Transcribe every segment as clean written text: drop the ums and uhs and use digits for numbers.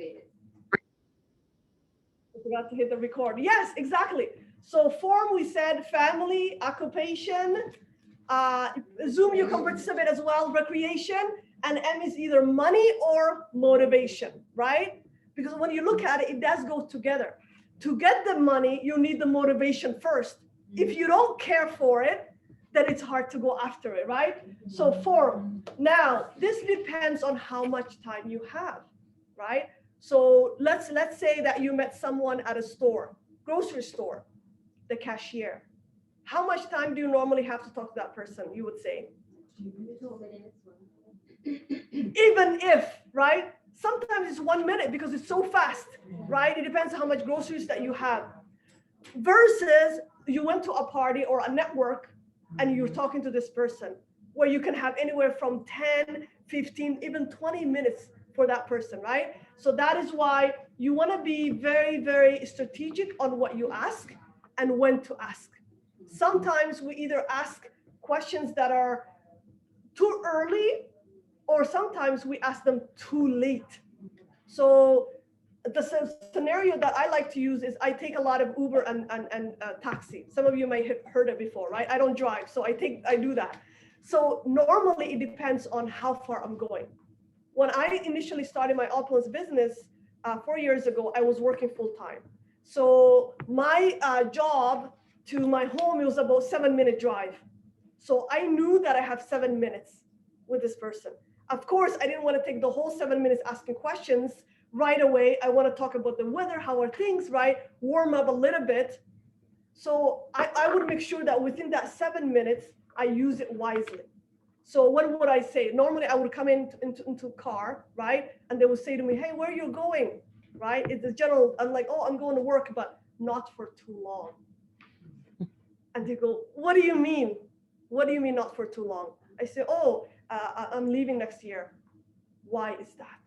I forgot to hit the record. Yes, exactly. So form, we said family, occupation, uh, Zoom, you can participate as well, recreation, and M is either money or motivation, right? Because when you look at it, it does go together. To get the money, you need the motivation first. If you don't care for it, then it's hard to go after it, right? So form. Now, this depends on how much time you have, right? So let's say that you met someone at a store, grocery store, the cashier. How much time do you normally have to talk to that person, you would say? Even if, right? Sometimes it's 1 minute because it's so fast, right? It depends on how much groceries that you have. Versus you went to a party or a network and you're talking to this person where you can have anywhere from 10, 15, even 20 minutes for that person, right? So that is why you want to be very, very strategic on what you ask and when to ask. Sometimes we either ask questions that are too early, or sometimes we ask them too late. So the scenario that I like to use is I take a lot of Uber and taxi. Some of you might have heard it before, right? I don't drive, so I do that. So normally it depends on how far I'm going. When I initially started my opulence business 4 years ago, I was working full time. So my job to my home, it was about 7-minute drive. So I knew that I have 7 minutes with this person. Of course, I didn't want to take the whole 7 minutes asking questions right away. I want to talk about the weather, how are things, right? Warm up a little bit. So I would make sure that within that 7 minutes, I use it wisely. So what would I say? Normally I would come into car, right? And they would say to me, hey, where are you going? Right? It's a general, I'm like, oh, I'm going to work, but not for too long. And they go, what do you mean? What do you mean not for too long? I say, oh, I'm leaving next year. Why is that?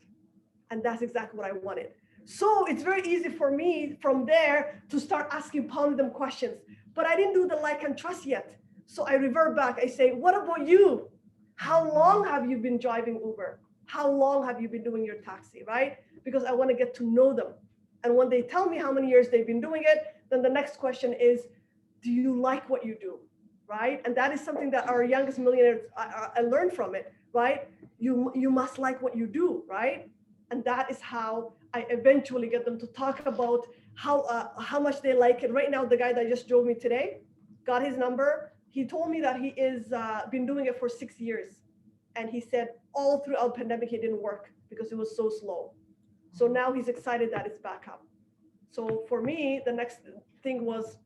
And that's exactly what I wanted. So it's very easy for me from there to start asking, pounding them questions. But I didn't do the like and trust yet. So I revert back. I say, what about you? How long have you been driving Uber? How long have you been doing your taxi, right? Because I want to get to know them. And when they tell me how many years they've been doing it, then the next question is, do you like what you do, right? And that is something that our youngest millionaires, I learned from it, right? You must like what you do, right? And that is how I eventually get them to talk about how much they like it. Right now, the guy that just drove me today, got his number. He told me that he is been doing it for 6 years. And he said all throughout pandemic, it didn't work because it was so slow. So now he's excited that it's back up. So for me, the next thing was,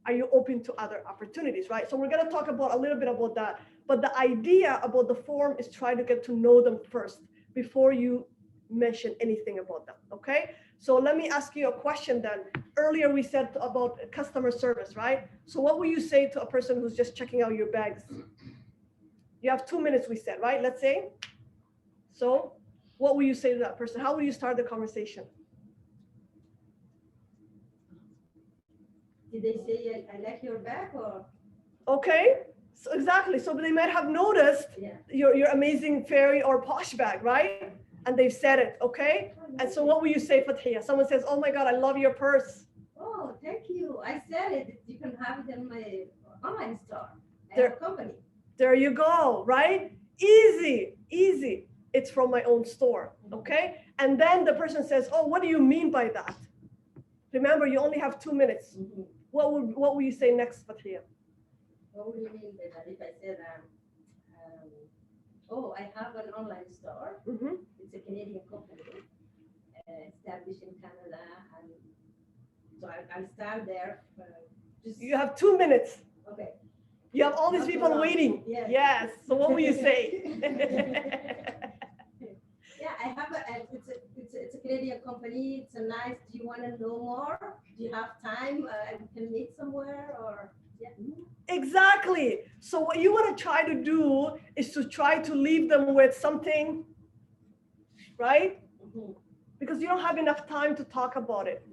are you open to other opportunities, right? So we're going to talk about a little bit about that. But the idea about the form is try to get to know them first before you mention anything about them, okay? So let me ask you a question then. Earlier we said about customer service, right? So what will you say to a person who's just checking out your bags? You have 2 minutes, we said, right? Let's say. So what will you say to that person? How will you start the conversation? Did they say, I like your bag, or? Okay, so exactly. So they might have noticed your amazing fairy or posh bag, right? And they've said it, okay? And so what will you say, Fathiya? Someone says, oh my God, I love your purse. Oh, thank you. I said it. You can have it in my online store. I There- have a company. There you go, right? Easy, easy. It's from my own store, okay? And then the person says, oh, what do you mean by that? Remember, you only have 2 minutes. Mm-hmm. What will you say next, Fathiya? What would you mean by that? If I said, oh, I have an online store. Mm-hmm. It's a Canadian company, established in Canada, and so I'll start there. You have 2 minutes. Okay. You have all these Not so people long. waiting. Yes. Yes. So what will you say? Yeah, I have it's a Canadian company. It's a nice. Do you want to know more? Do you have time? We can meet somewhere, or yeah. Exactly. So what you want to try to do is to try to leave them with something, right? Mm-hmm. Because you don't have enough time to talk about it.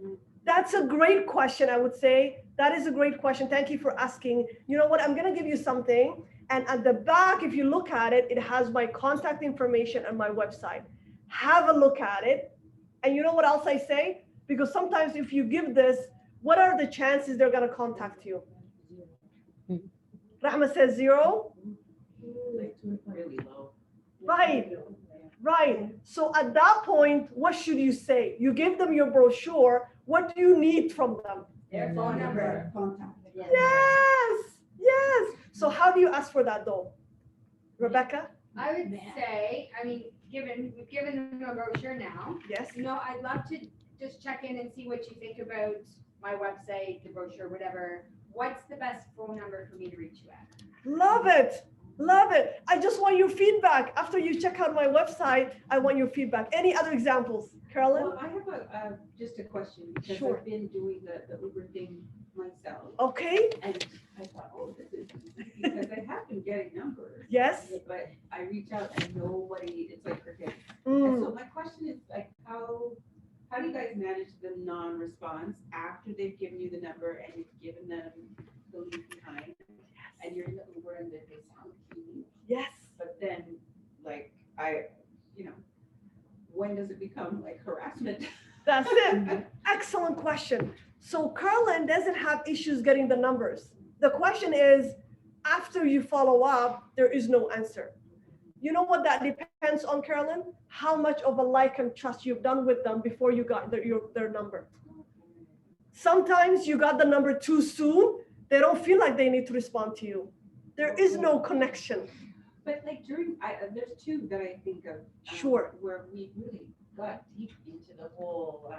That's a great question, I would say. That is a great question. Thank you for asking. You know what? I'm going to give you something. And at the back, if you look at it, it has my contact information and my website. Have a look at it. And you know what else I say? Because sometimes if you give this, what are the chances they're going to contact you? Rahma says 0. Like really low. Right. Right. So at that point, what should you say? You give them your brochure. What do you need from them? Their phone number. Contact. Yes. Yes. So how do you ask for that though? Rebecca? I would say, I mean, we've given them a brochure now. Yes. I'd love to just check in and see what you think about my website, the brochure, whatever. What's the best phone number for me to reach you at? Love it. Love it. I just want your feedback. After you check out my website, I want your feedback. Any other examples? Carolyn? Well, I have just a question because Sure. I've been doing the Uber thing myself. Okay. And I thought, oh, this is easy because I have been getting numbers. Yes. But I reach out and nobody, it's like cricket. And Mm. so my question is like, how do you guys manage the non-response after they've given you the number and you've given them the leave behind? And you're in the Uber and they sound keen, Yes. but then like when does it become like harassment? That's it. Excellent question. So Carolyn doesn't have issues getting the numbers. The question is, after you follow up, there is no answer. You know what that depends on, Carolyn? How much of a like and trust you've done with them before you got their number. Sometimes you got the number too soon. They don't feel like they need to respond to you. There is no connection. But like there's two that I think of. Sure. Where we really got deep into the whole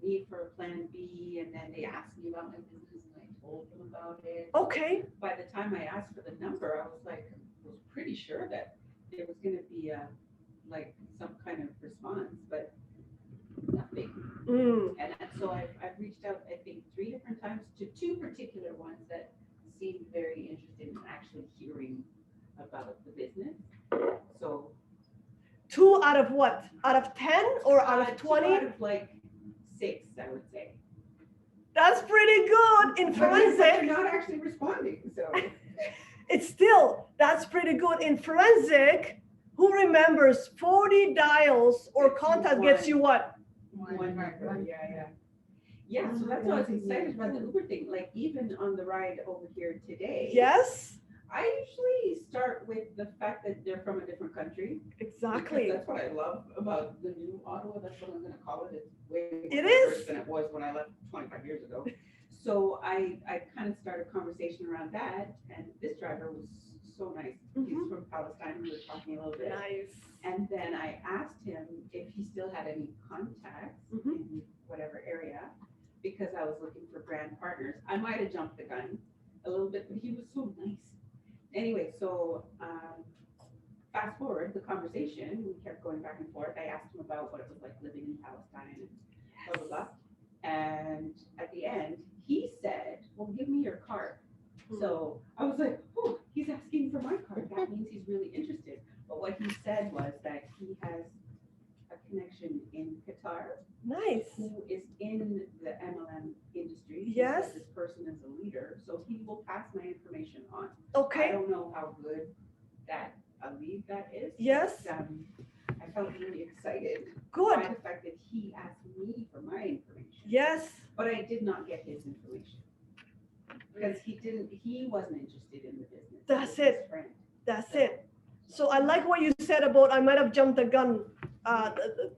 need for a plan B, and then they asked me about my business, and I told them about it. Okay. By the time I asked for the number, I was pretty sure that there was going to be some kind of response, but nothing. Mm. And so I've reached out, I think, 3 different times to 2 particular ones that seemed very interested in actually hearing about the business. So 2 out of what? Out of 10 or out of 20? 2 out of 6, I would say. That's pretty good in They're forensic. not actually responding, so. It's still, that's pretty good in forensic. Who remembers 40 dials or contact gets you what? One number, yeah. Yeah, so that's why I was excited about the Uber thing. Like even on the ride over here today. Yes, I usually start with the fact that they're from a different country. exactly. Because that's what I love about the new Ottawa. That's what I'm going to call it. It's way It worse is. than it was when I left 25 years ago. So I kind of started a conversation around that, and this driver was so nice. He's Mhm. from Palestine. We were talking a little bit. Nice. And then I asked him if he still had any contacts Mhm. in whatever area, because I was looking for brand partners. I might have jumped the gun a little bit, but he was so nice. Anyway, so fast forward the conversation, we kept going back and forth. I asked him about what it was like living in Palestine and blah, blah, blah. And at the end, he said, well, give me your card. So I was like, oh, he's asking for my card. That means he's really interested. But what he said was that he has a connection in Qatar Nice. who is in the MLM industry. He Yes. said this person is a leader, so he will pass my information on. I Okay. don't know how good that a lead that is. Yes. But, I felt really excited by Good. the fact that he asked me for my information. Yes. But I did not get his information because he wasn't interested in the business. That's It was it. his friend. That's it. So I like what you said about I might have jumped the gun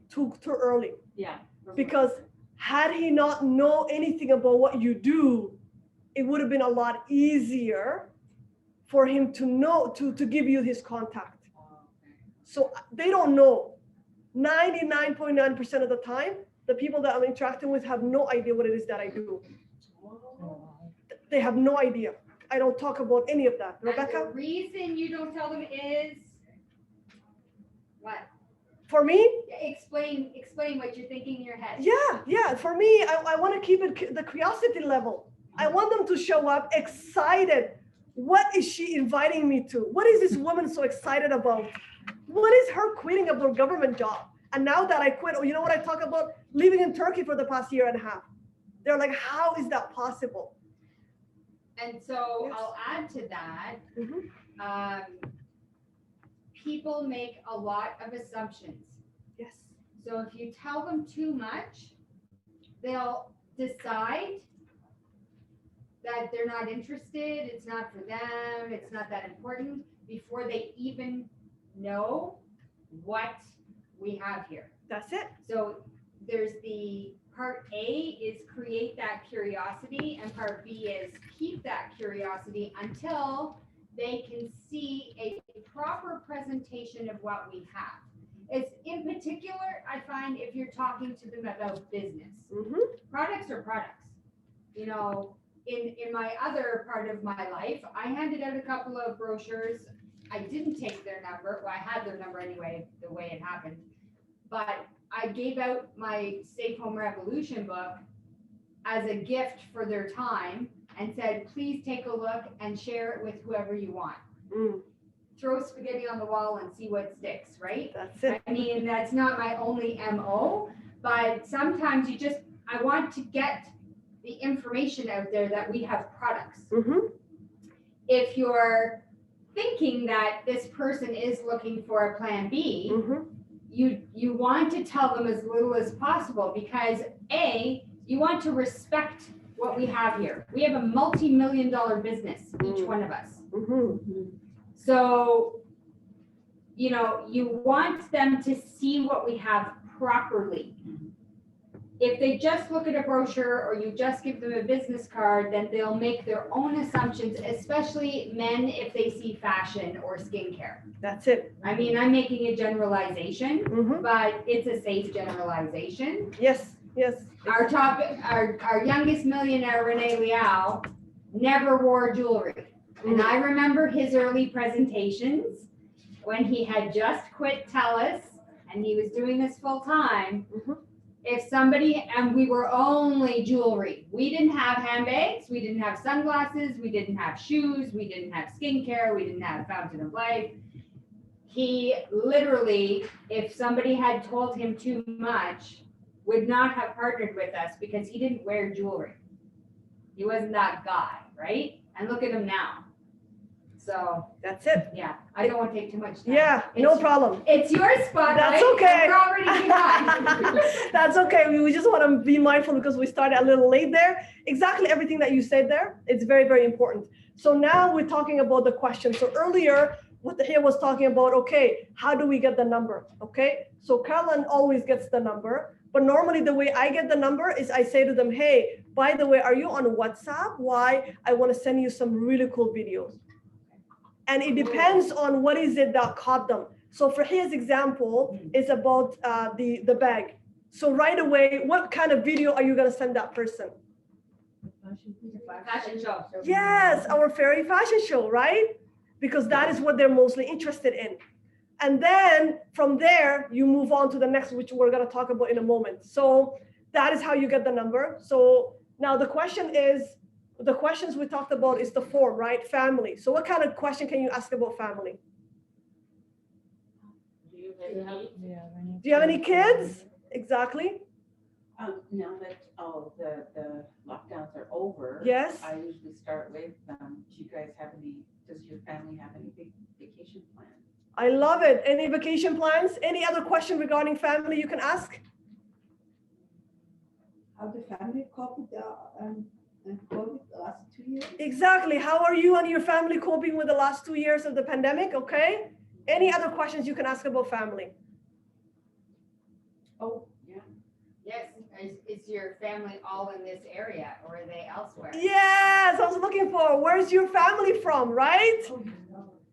too early. Yeah. Because had he not know anything about what you do, it would have been a lot easier for him to know to give you his contact. So they don't know. 99.9% of the time, the people that I'm interacting with have no idea what it is that I do. They have no idea. I don't talk about any of that. And Rebecca, the reason you don't tell them is what? for me, Explain what you're thinking in your head. yeah. For me, I want to keep it the curiosity level. I want them to show up excited. What is she inviting me to? What is this woman so excited about? What is her quitting of her government job? And now that I quit, you know what I talk about? Living in Turkey for the past year and a half. They're like, how is that possible? And so Yes. I'll add to that. Mhm. People make a lot of assumptions. Yes. So if you tell them too much, they'll decide that they're not interested, it's not for them, it's not that important, before they even know what we have here. That's it. So there's the part A is create that curiosity, and part B is keep that curiosity until they can see a proper presentation of what we have. It's in particular, I find if you're talking to them about business, products are products. You know, in my other part of my life, I handed out a couple of brochures. I didn't take their number. Well, I had their number anyway, the way it happened. But I gave out my Safe Home Revolution book as a gift for their time and said, please take a look and share it with whoever you want. Throw spaghetti on the wall and see what sticks, right? That's it. I mean, that's not my only MO, but sometimes I want to get the information out there that we have products. If you're thinking that this person is looking for a plan B, you want to tell them as little as possible because A, you want to respect what we have here. We have a multi-million-dollar business, each one of us. So, you know, you want them to see what we have properly. If they just look at a brochure or you just give them a business card, then they'll make their own assumptions, especially men if they see fashion or skincare. That's it. I mean, I'm making a generalization, but it's a safe generalization. Yes. Our youngest millionaire, Renee Liao, never wore jewelry. And I remember his early presentations when he had just quit TELUS and he was doing this full time. If somebody, and we were only jewelry. We didn't have handbags, we didn't have sunglasses, we didn't have shoes, we didn't have skincare, we didn't have Fountain of Life. He literally, if somebody had told him too much, would not have partnered with us because he didn't wear jewelry. He wasn't that guy, right? And look at him now. So that's it. Yeah, I don't want to take too much time. Yeah, no problem. It's your spotlight. That's okay. We're already behind. That's okay. We just want to be mindful because we started a little late there. Exactly everything that you said there, it's very, very important. So now we're talking about the question. So earlier, what Saheed was talking about, okay, how do we get the number? Okay, so Caroline always gets the number, but normally the way I get the number is I say to them, hey, by the way, are you on WhatsApp? Why? I want to send you some really cool videos. And it depends on what is it that caught them. So for his example, it's about the bag. So right away, what kind of video are you going to send that person? Fashion show. Yes, our fairy fashion show, right? Because that is what they're mostly interested in. And then from there, you move on to the next, which we're going to talk about in a moment. So that is how you get the number. So now the question is, the questions we talked about is the form, right? Family. So what kind of question can you ask about family? Do you Do you have any kids? Exactly. Now that all the lockdowns are over, Yes. I usually start with, do you guys have any, does your family have any big vacation plans? I love it. Any vacation plans? Any other question regarding family you can ask? How the family cope with the COVID the last 2 years? Exactly. How are you and your family coping with the last 2 years of the pandemic? Okay. Any other questions you can ask about family? Oh, yeah. Yes, is your family all in this area or are they elsewhere? Yes, I was looking for, where's your family from, right?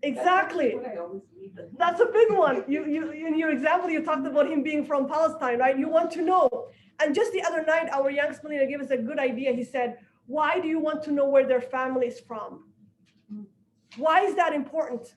Exactly. That's what I always leave. That's a big one. You in your example, you talked about him being from Palestine, right? You want to know. And just the other night, our youngest millionaire gave us a good idea. He said, why do you want to know where their family is from? Why is that important?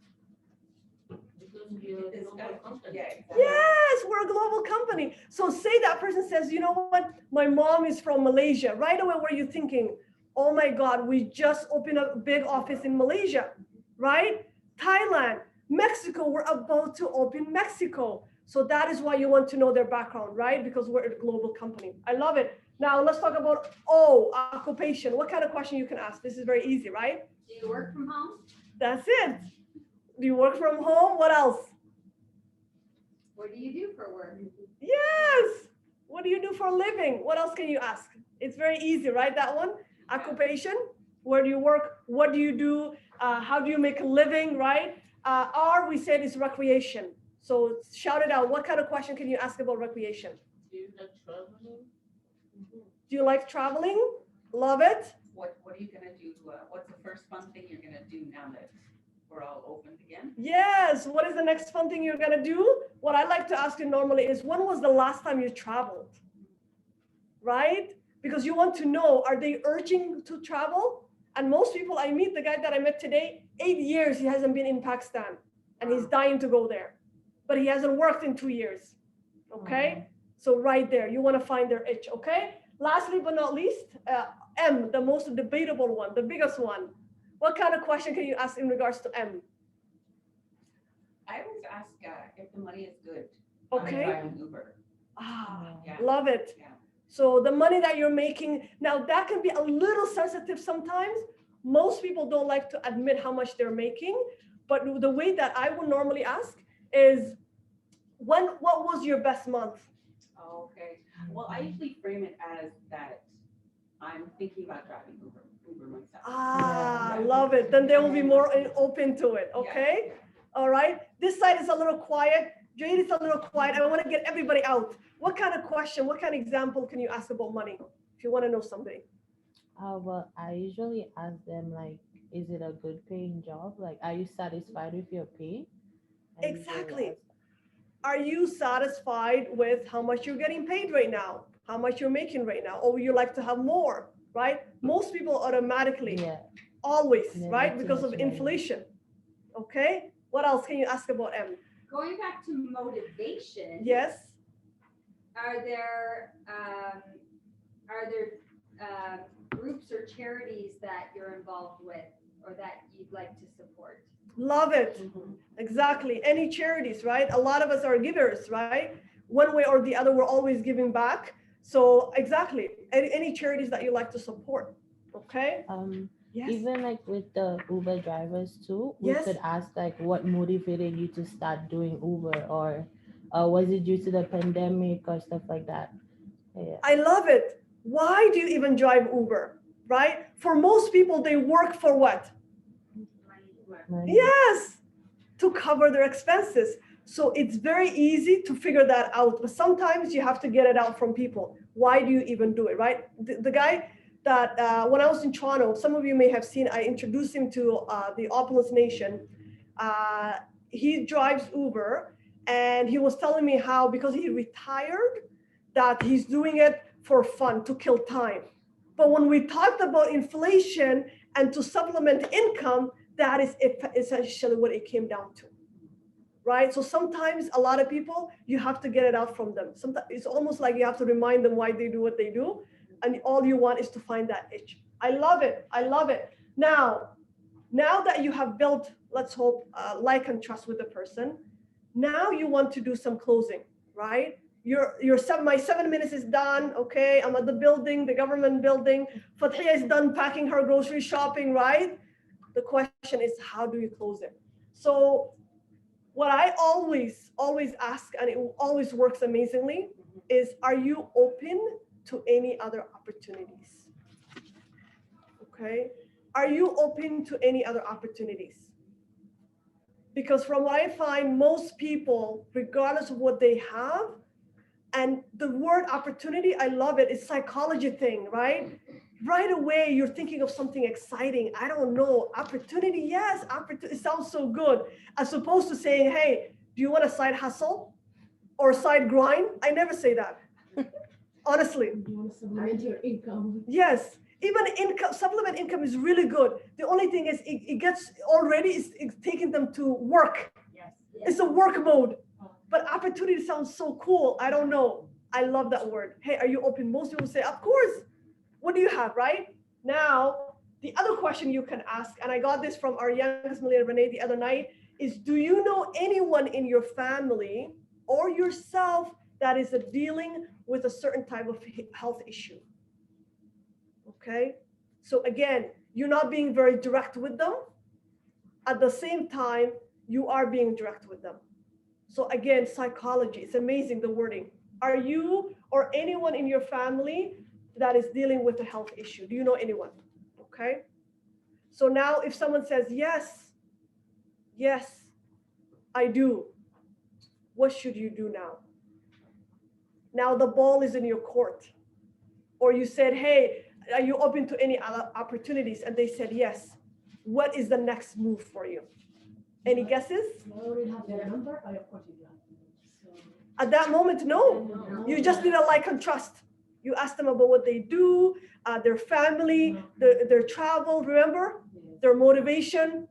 Yes, we're a global company. So say that person says, you know what? My mom is from Malaysia. Right away, what are you thinking? Oh my God, we just opened a big office in Malaysia, right? Thailand, Mexico, we're about to open Mexico. So that is why you want to know their background, right? Because we're a global company. I love it. Now let's talk about, occupation. What kind of question you can ask? This is very easy, right? Do you work from home? That's it. Do you work from home? What else? What do you do for work? Yes. What do you do for a living? What else can you ask? It's very easy, right? That one. Occupation. Where do you work? What do you do? How do you make a living, right? Or we said is recreation. So shout it out. What kind of question can you ask about recreation? Do you like traveling? Do you like traveling? Love it. What are you gonna do? What's the first fun thing you're gonna do now that we're all opened again? Yes. What is the next fun thing you're gonna do? What I like to ask you normally is when was the last time you traveled? Right? Because you want to know, are they urging to travel? And most people I meet, the guy that I met today, 8 years he hasn't been in Pakistan and he's dying to go there. But he hasn't worked in 2 years. Okay? So right there, you want to find their itch, okay? Lastly but not least, M, the most debatable one, the biggest one. What kind of question can you ask in regards to M? I always ask if the money is good. Okay. Driving Uber. Yeah. Love it. Yeah. So the money that you're making, now that can be a little sensitive sometimes. Most people don't like to admit how much they're making, but the way that I would normally ask is, what was your best month? Oh, okay. Well, I usually frame it as that I'm thinking about driving Uber myself. Love it. Then they will be more open to it, okay? All right. This side is a little quiet. Jade is a little quiet. I want to get everybody out. What kind of question, what kind of example can you ask about money if you want to know something? Well, I usually ask them like, is it a good paying job? Like, are you satisfied with your pay? I usually Exactly. ask- Are you satisfied with how much you're getting paid right now? How much you're making right now? Or would you like to have more, right? Most people automatically, Yeah. always, Yeah, right? that's Because of much money. inflation. Okay. What else can you ask about M? Going back to motivation. Yes. Are there groups or charities that you're involved with or that you'd like to support? Love it. Exactly. Any charities, right? A lot of us are givers, right? One way or the other, we're always giving back. So exactly. Any charities that you like to support. Okay. Yes. Even like with the Uber drivers too, we Yes. could ask like what motivated you to start doing Uber, or was it due to the pandemic or stuff like that? Yeah. I love it. Why do you even drive Uber, right? For most people, they work for what? Money. Yes, to cover their expenses. So it's very easy to figure that out. But sometimes you have to get it out from people. Why do you even do it, right? The guy that when I was in Toronto, some of you may have seen, I introduced him to the Opulence Nation. He drives Uber, and he was telling me how, because he retired, that he's doing it for fun, to kill time. But when we talked about inflation and to supplement income, that is essentially what it came down to, right? So sometimes a lot of people, you have to get it out from them. Sometimes it's almost like you have to remind them why they do what they do. And all you want is to find that itch. I love it. I love it. Now that you have built, let's hope, like and trust with the person, now you want to do some closing, right? My 7 minutes is done. Okay, I'm at the building, the government building. Fathia is done packing her grocery shopping, right? The question is, how do you close it? So what I always ask, and it always works amazingly, is, are you open to any other opportunities? Okay, are you open to any other opportunities? Because from what I find, most people, regardless of what they have, and the word opportunity, I love it. It's psychology thing, right? Right away, you're thinking of something exciting. I don't know, opportunity. Yes, opportunity. It sounds so good. As opposed to saying, hey, do you want a side hustle or side grind? I never say that. Honestly. You want to supplement your income. Yes, even income, supplement income is really good. The only thing is it gets already, it's taking them to work. Yes. It's a work mode. But opportunity sounds so cool. I don't know. I love that word. Hey, are you open? Most people say, of course. What do you have, right? Now, the other question you can ask, and I got this from our youngest millionaire, Renee, the other night, is, do you know anyone in your family or yourself that is dealing with a certain type of health issue? Okay. So again, you're not being very direct with them. At the same time, you are being direct with them. So again, psychology, it's amazing, the wording. Are you or anyone in your family that is dealing with a health issue? Do you know anyone? Okay. So now if someone says, yes, I do, what should you do now? Now the ball is in your court. Or you said, hey, are you open to any other opportunities? And they said, yes. What is the next move for you? Any guesses? I already have their number, I of course you have. So, At that moment, no. You just need a like and trust. You ask them about what they do, their family, their travel, remember? Their motivation.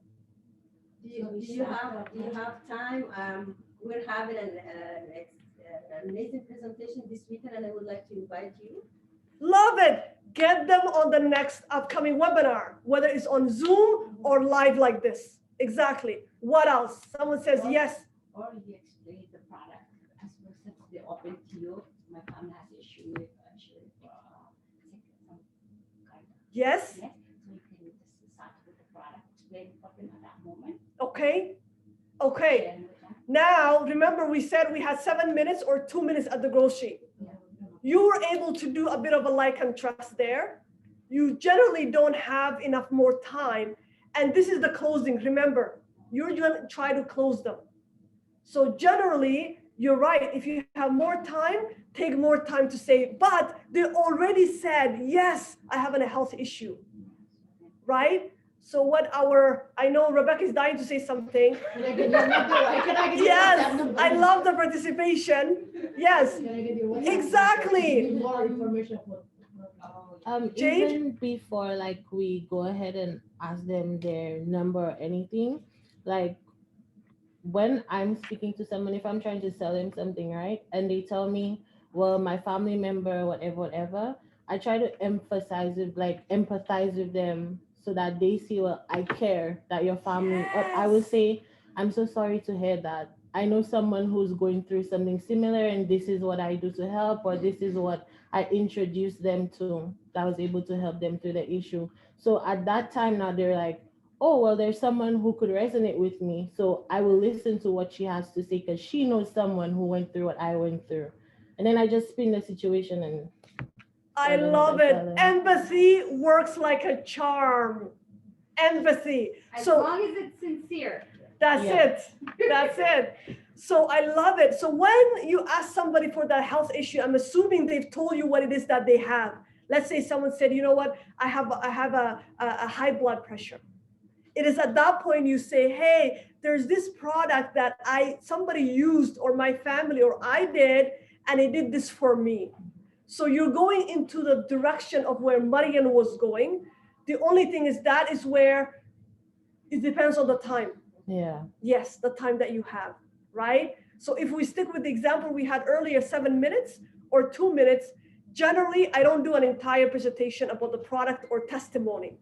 Do you have time? We're having an amazing presentation this weekend, and I would like to invite you. Love it. Get them on the next upcoming webinar, whether it's on Zoom or live like this. Exactly. What else? Someone says yes. Or you explain the product as well as they open to you. My family has issue with some kind of Yes. yes. So you can just start with the product, explain for them at that moment. Okay. Okay. Share with them. Now, remember we said we had 7 minutes or 2 minutes at the grocery. You were able to do a bit of a like and trust there. You generally don't have enough more time. And this is the closing. Remember, you're going to try to close them. So generally, you're right. If you have more time, take more time to say, but they already said, yes, I have a health issue, right? So I know Rebecca is dying to say something. Can I get your number? Can I get your Yes, WhatsApp number? I love the participation. Yes, Can I get your WhatsApp exactly. number? Give more information for. Jade? Even before like we go ahead and ask them their number or anything, like when I'm speaking to someone, if I'm trying to sell them something, right, and they tell me, well, my family member, whatever, I try to empathize with them so that they see, well, I care that your family. I will say, I'm so sorry to hear that. I know someone who's going through something similar, and this is what I do to help, or this is what I introduced them to that was able to help them through the issue. So at that time now they're like, oh, well, there's someone who could resonate with me. So I will listen to what she has to say because she knows someone who went through what I went through. And then I just spin the situation and I love it. Empathy works like a charm. Empathy. As So long as it's sincere. that's Yeah. it. That's it. So I love it. So when you ask somebody for that health issue, I'm assuming they've told you what it is that they have. Let's say someone said, you know what, I have a high blood pressure. It is at that point you say, hey, there's this product that somebody used or my family or I did, and it did this for me. So you're going into the direction of where Marian was going. The only thing is that is where it depends on the time. yeah. Yes, the time that you have, right? So if we stick with the example we had earlier, 7 minutes or 2 minutes, generally, I don't do an entire presentation about the product or testimony,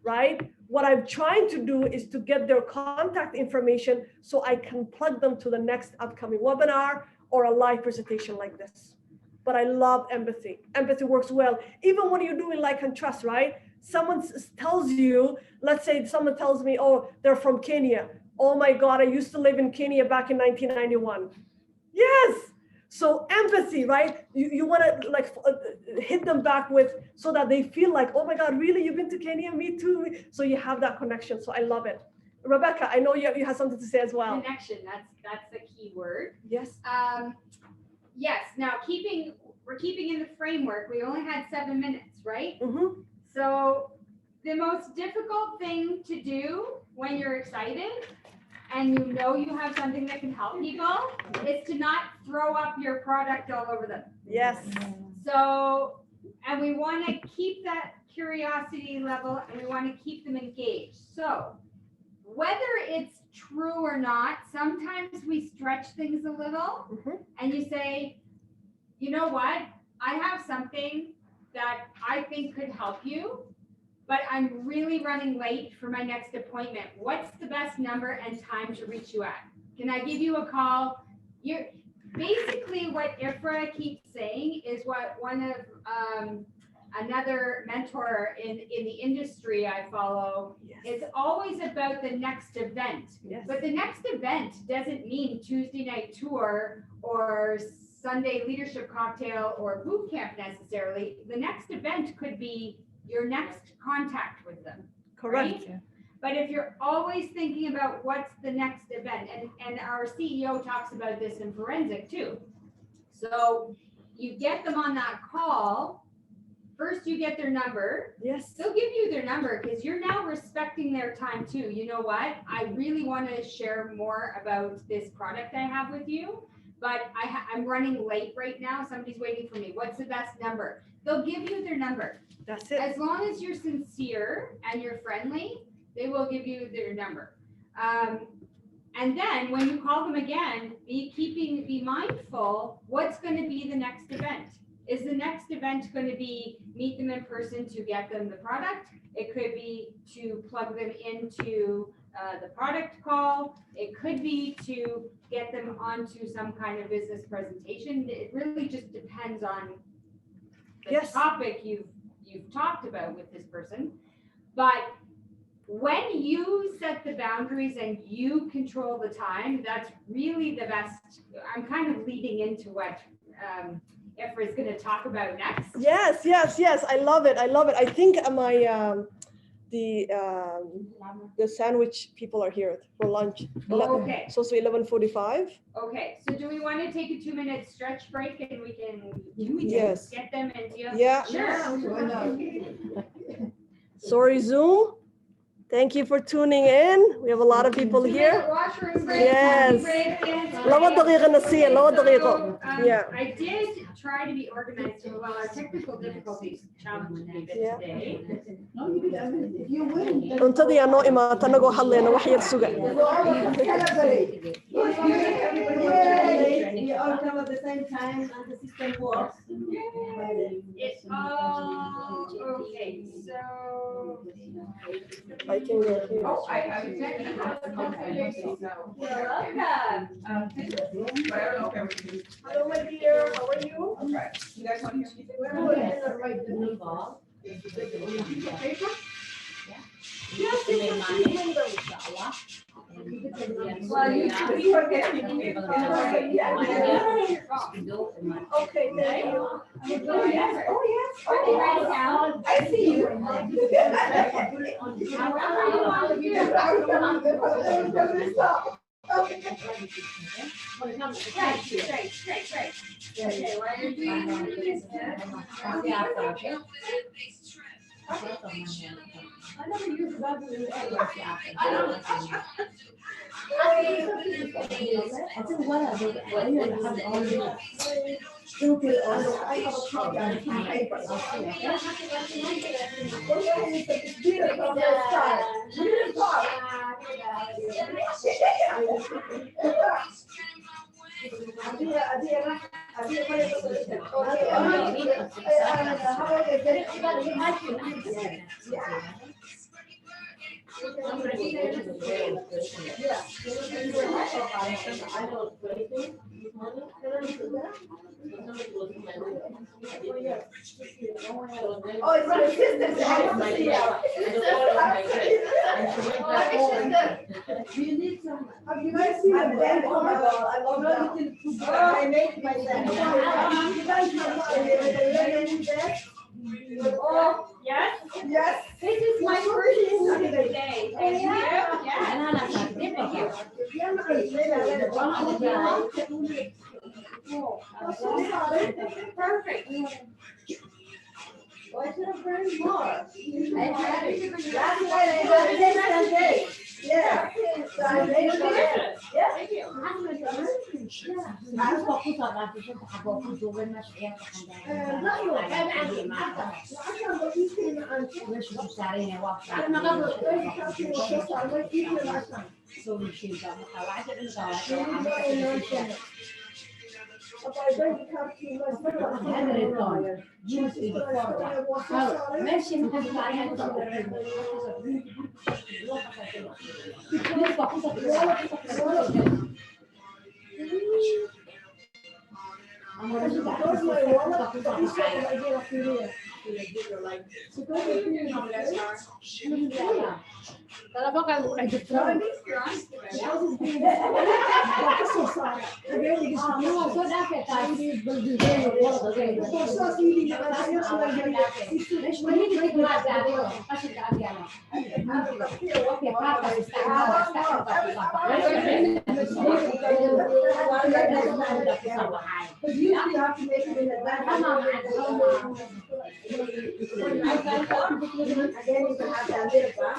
right? What I'm trying to do is to get their contact information so I can plug them to the next upcoming webinar or a live presentation like this. But I love empathy. Empathy works well. Even when you're doing like and trust, right? Someone tells you, let's say someone tells me, oh, they're from Kenya. Oh my God, I used to live in Kenya back in 1991. Yes. So empathy, right? You want to like hit them back with so that they feel like, oh my God, really? You've been to Kenya? Me too. So you have that connection. So I love it. Rebecca, I know you have something to say as well. Connection, that's the key word. Yes. Yes, now we're keeping in the framework. We only had 7 minutes, right? Mm-hmm. So the most difficult thing to do when you're excited and you know you have something that can help people is to not throw up your product all over them. Yes. So, and we want to keep that curiosity level and we want to keep them engaged. So whether it's true or not, sometimes we stretch things a little and you say, you know what? I have something that I think could help you, but I'm really running late for my next appointment. What's the best number and time to reach you at? Can I give you a call? You're basically what Ifra keeps saying is what one of another mentor in the industry I follow. It's always about the next event. Yes. But the next event doesn't mean Tuesday night tour or Sunday leadership cocktail or boot camp necessarily. The next event could be your next contact with them. Correct. Right? But if you're always thinking about what's the next event, and our CEO talks about this in forensic too. So you get them on that call. First, you get their number. Yes. They'll give you their number because you're now respecting their time too. You know what? I really want to share more about this product I have with you, but I'm running late right now. Somebody's waiting for me. What's the best number? They'll give you their number. That's it. As long as you're sincere and you're friendly, they will give you their number. And then when you call them again, be mindful, what's going to be the next event? Is the next event going to be meet them in person to get them the product? It could be to plug them into the product call. It could be to get them onto some kind of business presentation. It really just depends on the Yes. topic you've talked about with this person. But when you set the boundaries and you control the time, that's really the best. I'm kind of leading into what Ifra is going to talk about next. Yes, yes, yes. I love it. I love it. I think the sandwich people are here for lunch. Okay. So 11:45. Okay. So do we want to take a 2-minute stretch break and we can Yes. get them into Yeah. Sure. Sorry, Zoom. Thank you for tuning in. We have a lot of people here. Washroom break. Yes. Break, yes. لو دقيقة نسية لو دقيقة. Yeah. I did try to be organized. Well, our technical difficulties challenged me a bit Yeah. today. No, you did. I mean, if you win, then انتظري يا نائمة تنقو حلي أنا وحيد سوق. we all come at the same time and the system works. It's okay. So. I can go here. Oh, I was checking. You're welcome. But I don't know if everything. Hello, my dear. How are you? Okay. You guys want to hear me? We're going to write the new ball. Yes, Well, you forget. okay, thank you. Oh, yes. Are they ready now? I see you. Right. Okay, while you're doing this, I never use that. Oh, it's my sister's house. You need some. Have you guys seen the band? Oh my God, I love that. I make myself. You guys have oh, yes, yes. this is my first of the day. Thank you. Perfect. Why should I bring more? That's why I got it Sunday. Yeah. So I made it for them. Yeah. Thank you. You have to make it in advance. Again, you can have that little bump.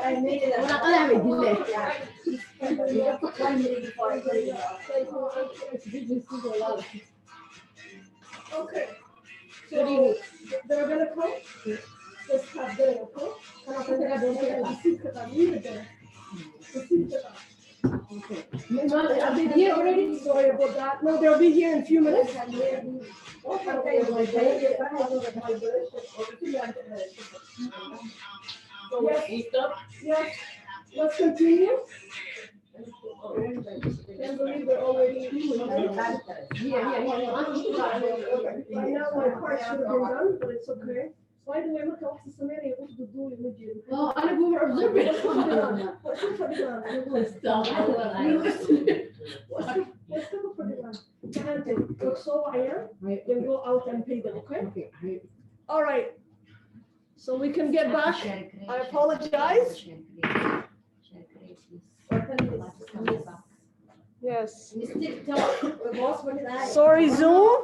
I made it. Yeah. 1 minute before I put it in. Okay. So they're gonna come. Just have them, okay? Are they here already? Sorry about that. No, they'll be here in a few minutes. Yes. Let's continue. Can't believe they're already. Right now, my part should have been done, but it's okay. By the way, look at what's the matter. What to do with you? Oh, I don't know. So I am. Then go out and pay them. Okay. All right. So we can get back. I apologize. Yes. Sorry, Zoom.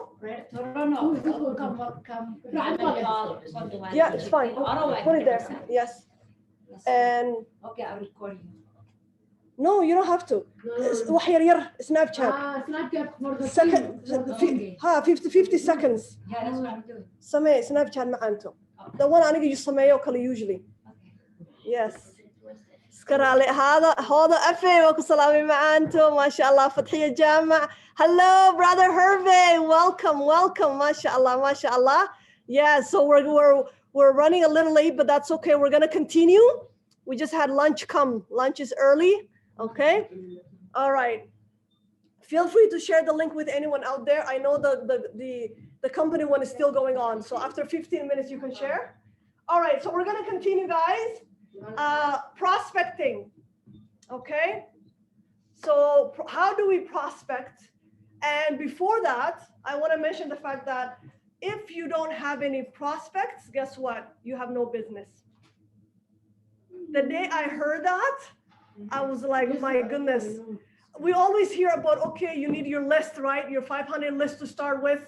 Yeah, it's fine. Put it there. Yes. And Okay, I'll record you. no, you don't have to. Snapchat. Snapchat for the Second, 50 seconds. Yeah, that's what I'm doing. سمي Snapchat معانتو. The one أنا جي سميه وكله usually. Yes. سكرالي هذا أفي وكو سلامي معانتو ما شاء الله فتحية جامع. Hello, brother Hervé. Welcome. ما شاء الله. Yeah, so we're running a little late, but that's okay. We're gonna continue. We just had lunch come. Lunch is early. Okay. All right. Feel free to share the link with anyone out there. I know the company one is still going on. So after 15 minutes, you can share. All right. So we're going to continue, guys. Prospecting. Okay. So how do we prospect? And before that, I want to mention the fact that if you don't have any prospects, guess what? You have no business. The day I heard that, I was like, my goodness. We always hear about, okay, you need your list, right? Your 500 list to start with.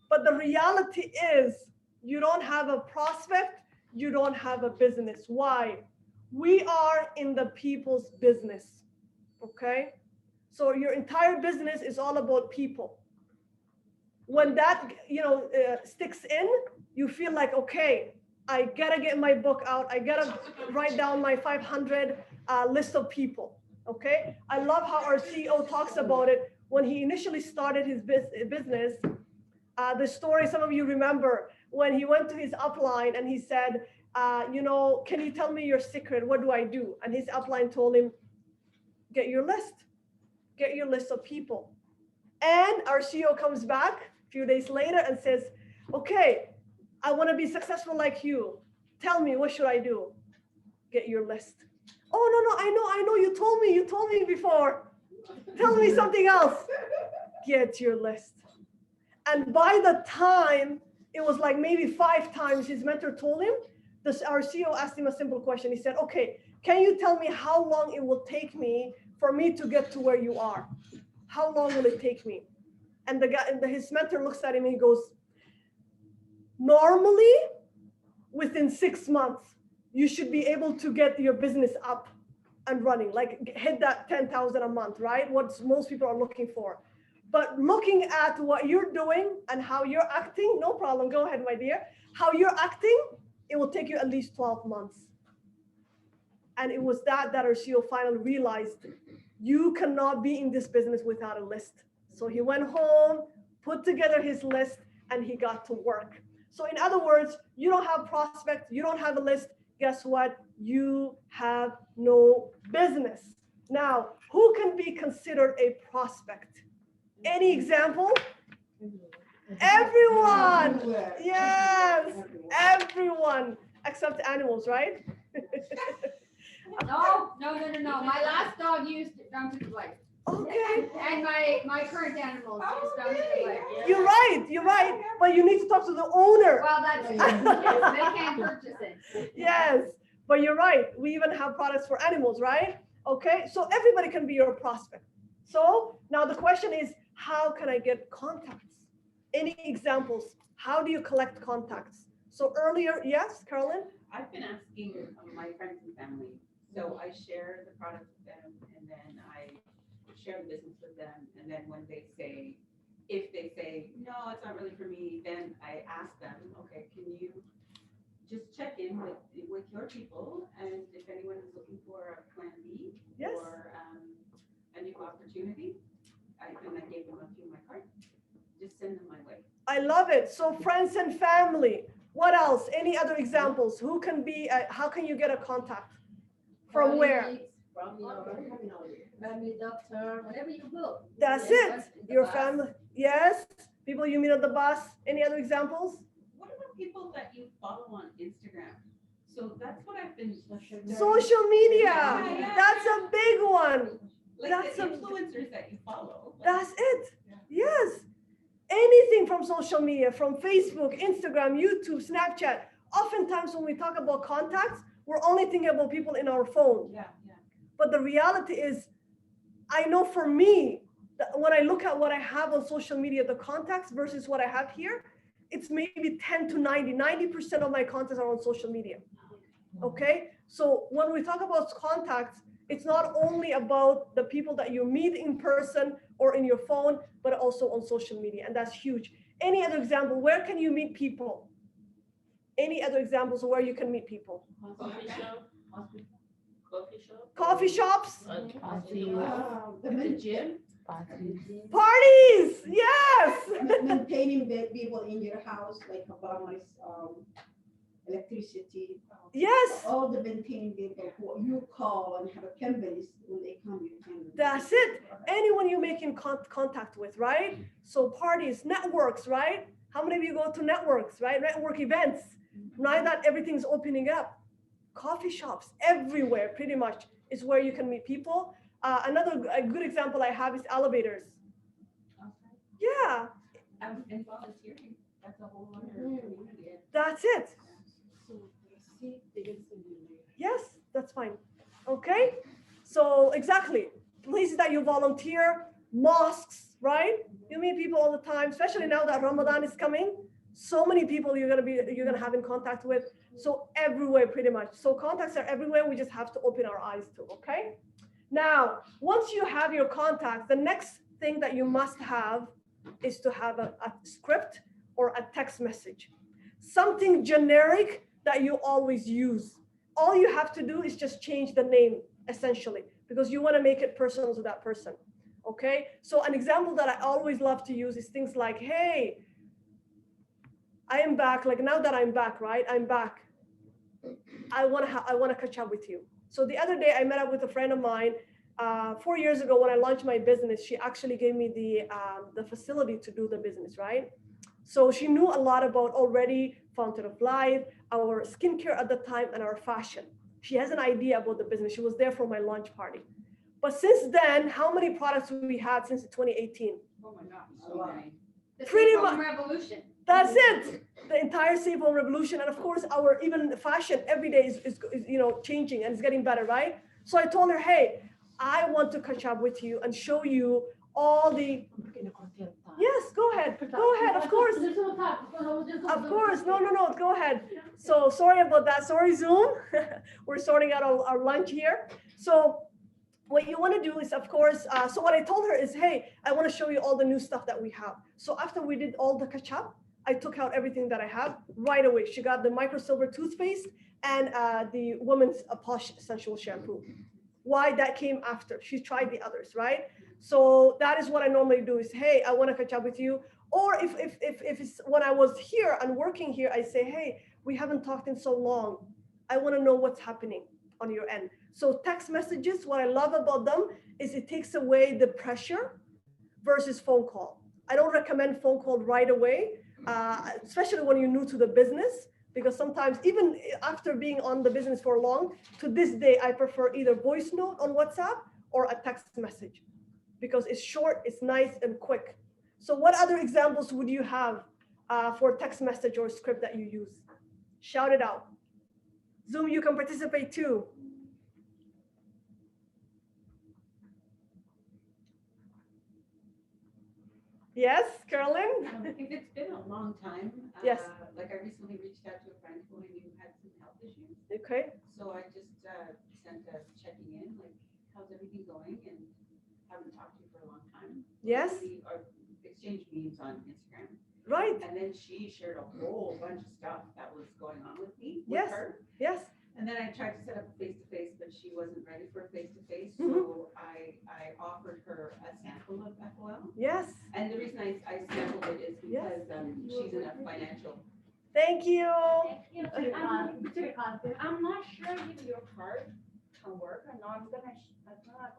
But the reality is you don't have a prospect, you don't have a business. Why? We are in the people's business, okay? So your entire business is all about people. When that, sticks in, you feel like, okay, I gotta get my book out. I gotta write down my 500 list of people, okay? I love how our CEO talks about it. When he initially started his business, the story some of you remember, when he went to his upline and he said, can you tell me your secret? What do I do? And his upline told him, get your list of people. And our CEO comes back a few days later and says, okay, I want to be successful like you. Tell me, what should I do? Get your list. Oh, no, I know, you told me before. Tell me something else. Get your list. And by the time, it was like maybe 5 times his mentor told him, our CEO asked him a simple question. He said, okay, can you tell me how long it will take me for me to get to where you are? How long will it take me? And his mentor looks at him and he goes, normally, within 6 months, you should be able to get your business up and running, like hit that 10,000 a month, right? What most people are looking for. But looking at what you're doing and how you're acting, no problem, go ahead, my dear. How you're acting, it will take you at least 12 months. And it was that our CEO finally realized, you cannot be in this business without a list. So he went home, put together his list, and he got to work. So in other words, you don't have prospects, you don't have a list, guess what? You have no business. Now, who can be considered a prospect? Any example? Everyone. Yes. everyone except animals, right? No. My last dog used donkey leg. Okay. And my current animals use donkey leg. You're right. But you need to talk to the owner. Well, that's true. Yes, they can't purchase it. Yes, but you're right. We even have products for animals, right? Okay, so everybody can be your prospect. So now the question is, how can I get contacts? Any examples? How do you collect contacts? So earlier, yes, Carolyn? I've been asking my friends and family, so I share the product with them, and then I share the business with them, and then when they say, if they say, no, it's not really for me, then I ask them, okay, can you just check in with your people, and if anyone is looking for a plan B Yes. or a new opportunity, I gave them a few of my cards, just send them my way. I love it. So friends and family. What else? Any other examples? Who can be, how can you get a contact? From where? Colleagues, from your family doctor, whatever you go. That's it. Your family. Yes. People you meet on the bus. Any other examples? What about people that you follow on Instagram? So that's what I've been. Social media. Yeah. That's a big one. Like That's the a- influencers that you follow. like- That's it. Yes. Anything from social media, from Facebook, Instagram, YouTube, Snapchat. Oftentimes when we talk about contacts, we're only thinking about people in our phone. Yeah. But the reality is, I know for me, that when I look at what I have on social media, the contacts versus what I have here, it's maybe 10 to 90% of my contacts are on social media. Okay. So when we talk about contacts, it's not only about the people that you meet in person or in your phone, but also on social media. And that's huge. Any other example? Where can you meet people? Any other examples of where you can meet people? Coffee shop, coffee shop. Coffee shops, Parties, The gym. parties. parties. Yes. Maintaining the people in your house, like about electricity. Yes. All the maintaining people who you call and have a companies, when they come, you can. That's it. Anyone you make in contact with, right? So parties, networks, right? How many of you go to networks, right? Network events. Now that everything's opening up, coffee shops everywhere, pretty much, is where you can meet people. A good example I have is elevators. Yeah, And volunteering, that's a whole other community. that's it. Yes, that's fine. Okay, so exactly, places that you volunteer, mosques, right? You meet people all the time, especially now that Ramadan is coming. So many people you're gonna have in contact with. So everywhere, pretty much. So contacts are everywhere. We just have to open our eyes to. Okay. Now, once you have your contacts, the next thing that you must have is to have a script or a text message, something generic that you always use. All you have to do is just change the name, essentially, because you want to make it personal to that person. Okay. So an example that I always love to use is things like, hey, I am back. Like now that I'm back, right? I'm back. I want to catch up with you. So the other day I met up with a friend of mine. 4 years ago when I launched my business, she actually gave me the facility to do the business, right? So she knew a lot about already Fountain of Life, our skincare at the time, and our fashion. She has an idea about the business. She was there for my launch party. But since then, how many products we had since 2018? Oh my God, so many. The Pretty Safe Home much. Revolution. That's it. The entire Safe Home revolution, and of course, our even fashion every day is changing and it's getting better, right? So I told her, hey, I want to catch up with you and show you all the. Yes, go ahead. Go ahead. Of course. Of course. No. Go ahead. So sorry about that. Sorry, Zoom. We're sorting out our lunch here. So what you want to do is, of course, so what I told her is, hey, I want to show you all the new stuff that we have. So after we did all the catch up, I took out everything that I have right away. She got the micro silver toothpaste and the woman's Posh essential shampoo. Why? That came after. She tried the others, right? So that is what I normally do is, hey, I want to catch up with you. Or if it's when I was here and working here, I say, hey, we haven't talked in so long. I want to know what's happening on your end. So text messages, what I love about them is it takes away the pressure versus phone call. I don't recommend phone call right away, especially when you're new to the business. because sometimes even after being on the business for long, to this day, I prefer either voice note on WhatsApp or a text message because it's short, it's nice and quick. So what other examples would you have for text message or script that you use? Shout it out. Zoom, you can participate too. Yes, Carolyn? If it's been a long time, Yes. like I recently reached out to a friend who I knew had some health issues. Okay. So I just sent a checking in, like, how's everything going? And haven't talked to you for a long time. Yes. We exchanged memes on Instagram. Right. And then she shared a whole bunch of stuff that was going on with me, Yes. with her. Yes. And then I tried to set up a face-to-face, but she wasn't ready for a face-to-face. Mhm. So I offered her a sample of FOL. Yes. And the reason I sampled it is Yes. because she's in a financial. Thank you. I'm not sure if your card can work or not. I'm gonna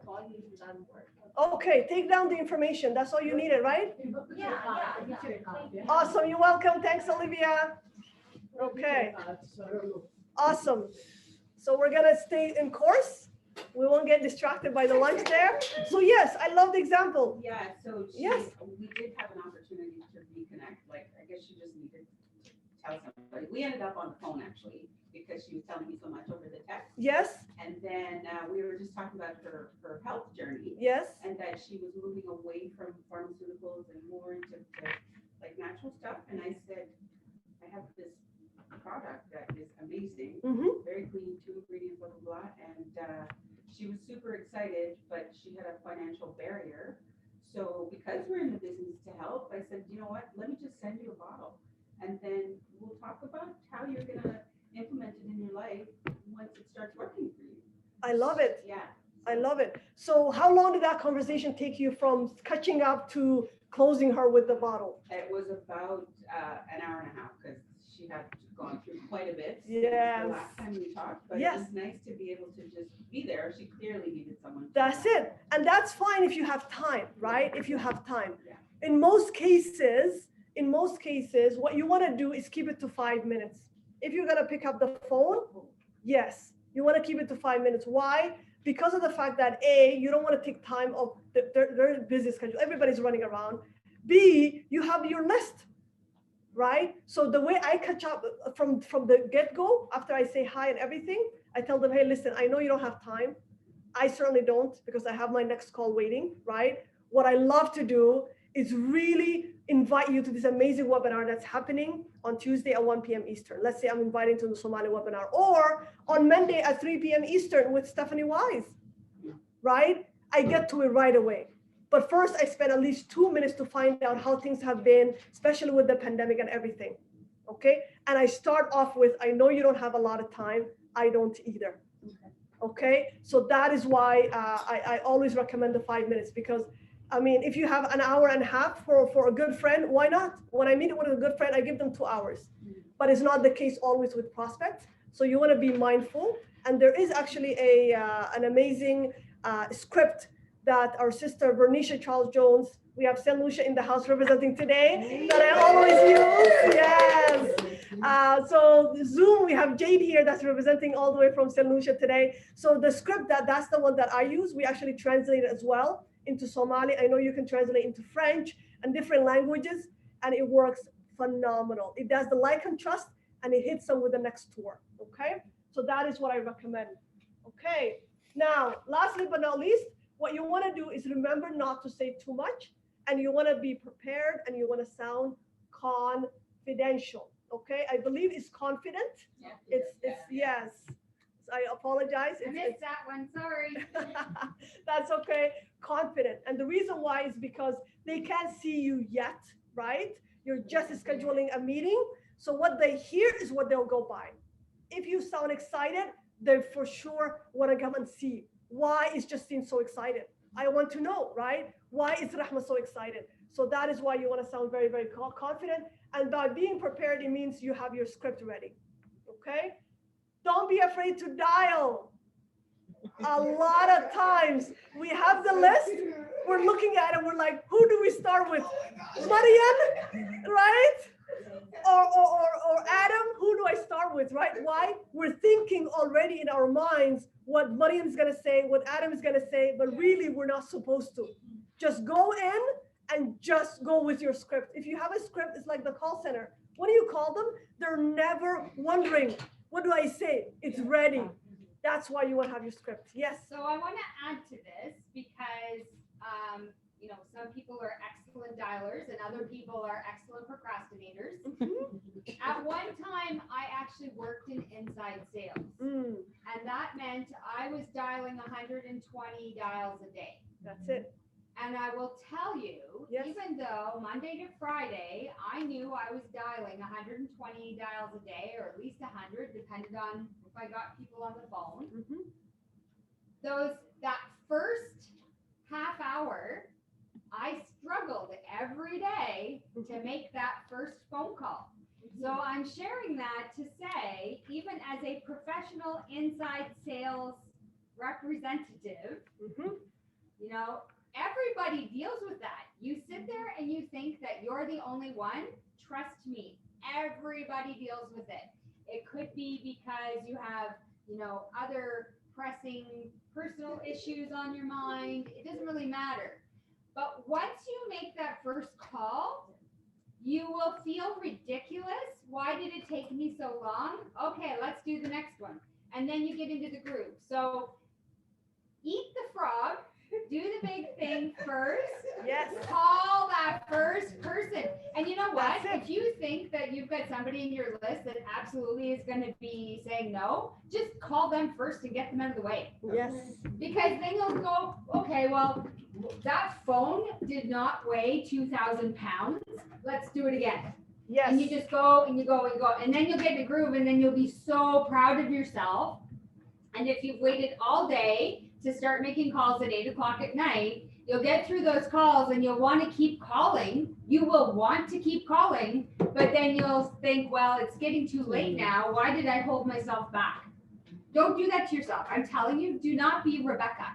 call you if it doesn't work. Okay, take down the information. That's all you needed, right? Yeah. Awesome. You're welcome. Thanks, Olivia. Okay. Awesome. So we're gonna stay in course. We won't get distracted by the lunch there. So yes, I love the example. Yeah, so Yes. we did have an opportunity to reconnect. Like, I guess she just needed to tell somebody. We ended up on the phone actually because she was telling me so much over the text. Yes, And then we were just talking about her health journey yes, and that she was moving away from pharmaceuticals and more into like natural stuff. And I said, I have this product that is amazing, mm-hmm. very clean, 2 ingredients, blah, blah, blah. And she was super excited, but she had a financial barrier. So because we're in the business to help, I said, you know what, let me just send you a bottle. And then we'll talk about how you're gonna implement it in your life once it starts working for you. I love it. Yeah. I love it. So how long did that conversation take you from catching up to closing her with the bottle? It was about an hour and a half because she had gone through quite a bit. since Yes. The last time we talked, but Yes. it was nice to be able to just be there. She clearly needed someone. to That's help. it. And that's fine if you have time, right? If you have time. Yeah. In most cases, what you want to do is keep it to 5 minutes. If you're going to pick up the phone, yes, you want to keep it to 5 minutes. Why? Because of the fact that A, you don't want to take time of their busy schedule. Everybody's running around. B, you have your list, right? So the way I catch up from the get-go, after I say hi and everything, I tell them, hey, listen, I know you don't have time. I certainly don't because I have my next call waiting, right? What I love to do is really invite you to this amazing webinar that's happening on Tuesday at 1 p.m. Eastern. Let's say I'm inviting to the Somali webinar, or on Monday at 3 p.m. Eastern with Stephanie Wise, right? I get to it right away. But first, I spend at least 2 minutes to find out how things have been, especially with the pandemic and everything, okay? And I start off with, I know you don't have a lot of time. I don't either, okay? So that is why I always recommend the 5 minutes because I mean, if you have an hour and a half for a good friend, why not? When I meet with a good friend, I give them 2 hours. But it's not the case always with prospects. So you want to be mindful. And there is actually an amazing script that our sister, Bernicia Charles Jones, we have St. Lucia in the house representing today, that I always use. Yes. So Zoom, we have Jade here that's representing all the way from St. Lucia today. So the script, that's the one that I use. We actually translate it as well into Somali. I know you can translate into French and different languages, and it works phenomenal. It does the like and trust, and it hits them with the next tour, okay? So that is what I recommend, okay? Now, lastly but not least, what you wanna do is remember not to say too much, and you wanna be prepared, and you wanna sound confidential, okay? I believe it's confident. Yeah. It's yes. I apologize. I missed that one, sorry. That's okay. Confident. And the reason why is because they can't see you yet, right? You're just scheduling a meeting. So what they hear is what they'll go by. If you sound excited, they for sure want to come and see. Why is Justine so excited? I want to know, right? Why is Rahma so excited? So that is why you want to sound very, very confident. And by being prepared, it means you have your script ready, okay? Don't be afraid to dial. A lot of times we have the list, we're looking at it, we're like, who do we start with? Marian, right? Or Adam, who do I start start with, right? Why? We're thinking already in our minds what Mariam's gonna say, what Adam is gonna say, but really we're not supposed to. Just go in and just go with your script. If you have a script, it's like the call center. What do you call them? They're never wondering, what do I say? It's ready. That's why you want to have your script. Yes. So I want to add to this because, some people are excellent dialers and other people are excellent procrastinators. At one time, I actually worked in inside sales. And that meant I was dialing 120 dials a day. That's it. And I will tell you, Yes. even though Monday to Friday, I knew I was dialing 120 dials a day, or at least 100, depending on if I got people on the phone. That first half hour, I struggled every day to make that first phone call. So I'm sharing that to say, even as a professional inside sales representative, everybody deals with that. You sit there and you think that you're the only one. Trust me, everybody deals with it. It could be because you have, other pressing personal issues on your mind. It doesn't really matter. But once you make that first call, you will feel ridiculous. Why did it take me so long? Okay, let's do the next one. And then you get into the groove. So eat the frog. Do the big thing first. Yes. Call that first person. And you know what? That's it. If you think that you've got somebody in your list that absolutely is going to be saying no, just call them first and get them out of the way. Yes. Because then you'll go, okay, well, that phone did not weigh 2,000 pounds. Let's do it again. Yes. And you just go and you go and go. And then you'll get in the groove and then you'll be so proud of yourself. And if you've waited all day to start making calls at 8 o'clock at night, you'll get through those calls and you'll want to keep calling. You will want to keep calling, but then you'll think, well, it's getting too late now. Why did I hold myself back? Don't do that to yourself. I'm telling you, do not be Rebecca.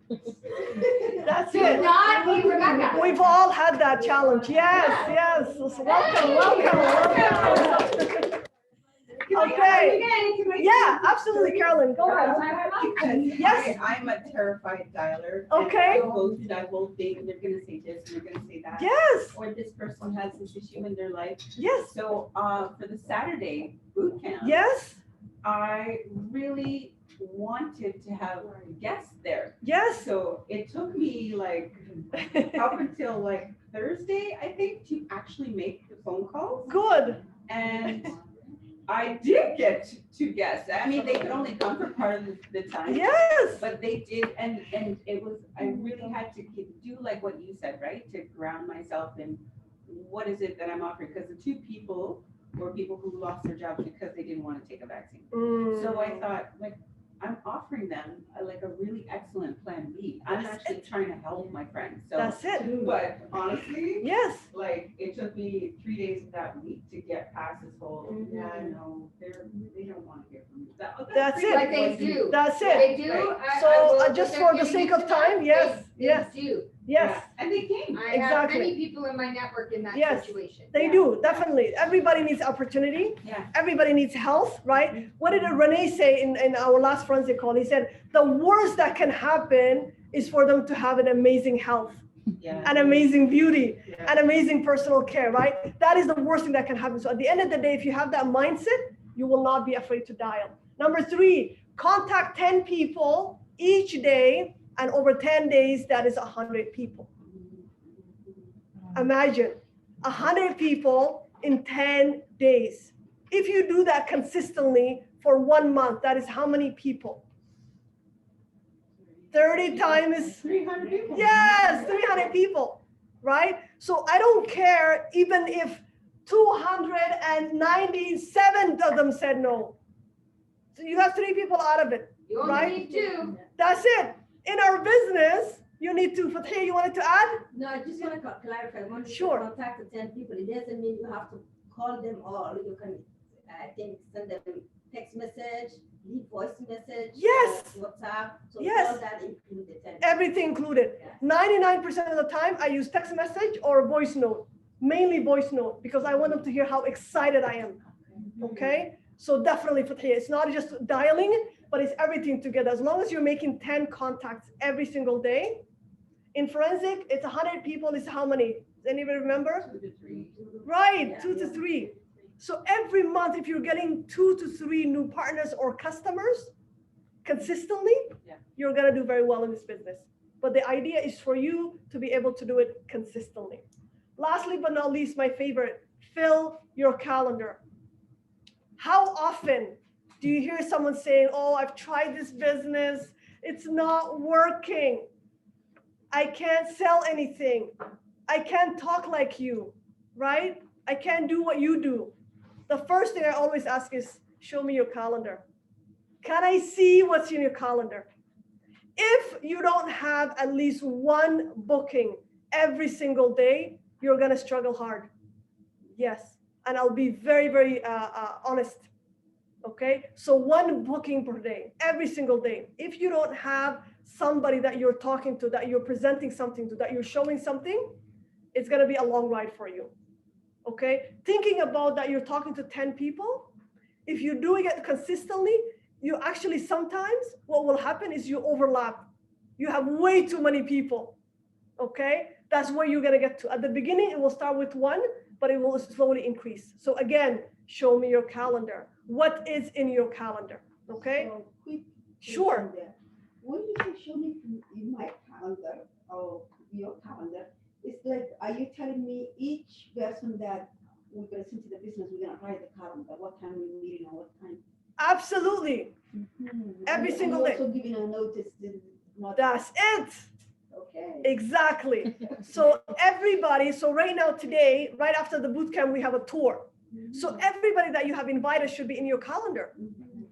That's Do it. not be Rebecca. We've all had that challenge. Yes, yes. So welcome. Okay. Yeah, absolutely, Carolyn. Go ahead. Yes. I'm a terrified dialer. Okay. And I go through that whole thing, and they're gonna say this, and they're gonna say that. Yes. Or this person has this issue in their life. Yes. So, for the Saturday boot camp. Yes. I really wanted to have guests there. Yes. So it took me up until Thursday, I think, to actually make the phone calls. Good. And I did get two guests. I mean, they could only come for part of the time. Yes. But they did, and it was, I really had to do like what you said, right? To ground myself in what is it that I'm offering? Because the two people were people who lost their jobs because they didn't want to take a vaccine. So I thought, I'm offering them a really excellent plan B. I'm actually trying to help my friends. So that's it. But honestly, yes, it took me 3 days of that week to get past this whole. Yeah, no, they don't want to hear from me. That's it. But they do. That's it. They do. Right. So just for the sake of time, yes, yes, They do. yes. Yeah. And they came. I have many people in my network in that Yes. situation. They do, definitely. Everybody needs opportunity. Yeah. Everybody needs health, right? What did Renee say in our last forensic call? He said, the worst that can happen is for them to have an amazing health, an amazing beauty, an amazing personal care, right? That is the worst thing that can happen. So at the end of the day, if you have that mindset, you will not be afraid to dial. Number 3, contact 10 people each day, and over 10 days, that is 100 people. Imagine 100 people in 10 days. If you do that consistently for 1 month, that is how many people? 30 times 300 people. Yes, 300 people, right? So I don't care even if 297 of them said no. So you have 3 people out of it, You only right? need 2. That's it. In our business, you need to. Fatih, you wanted to add? No, I just want to clarify. When you Sure. contact the 10 people, it doesn't mean you have to call them all. You can, I think, send them text message, leave voice message. Yes. WhatsApp. So Yes. all that include the 10. Everything included. 99% of the time, I use text message or voice note, mainly voice note, because I want them to hear how excited I am. Okay? So definitely Fathiya, it's not just dialing, but it's everything together. As long as you're making 10 contacts every single day. In forensic, it's 100 people. Is how many? Does anybody remember? 2 to 3. Right, 2 to 3. So every month, if you're getting 2 to 3 new partners or customers consistently, you're gonna do very well in this business. But the idea is for you to be able to do it consistently. Lastly, but not least, my favorite, fill your calendar. How often do you hear someone saying, oh, I've tried this business, it's not working. I can't sell anything. I can't talk like you, right? I can't do what you do. The first thing I always ask is, show me your calendar. Can I see what's in your calendar? If you don't have at least one booking every single day, you're gonna struggle hard. Yes, and I'll be very, very honest. Okay, so one booking per day, every single day. If you don't have somebody that you're talking to, that you're presenting something to, that you're showing something, it's gonna be a long ride for you. Okay, thinking about that you're talking to 10 people, if you're doing it consistently, you actually sometimes what will happen is you overlap. You have way too many people. Okay, that's where you're gonna get to. At the beginning, it will start with one, but it will slowly increase. So again, show me your calendar. What is in your calendar? Okay. So quick Sure. question there. When you say show me in my calendar or your calendar, it's like, are you telling me each person that we're gonna send to the business, we're gonna write the calendar, what time we're meeting or what time? Absolutely. Every And single you're day. also giving a notice, this is not. That's it. Okay. Exactly. So everybody, so right now today, right after the boot camp, we have a tour. So everybody that you have invited should be in your calendar,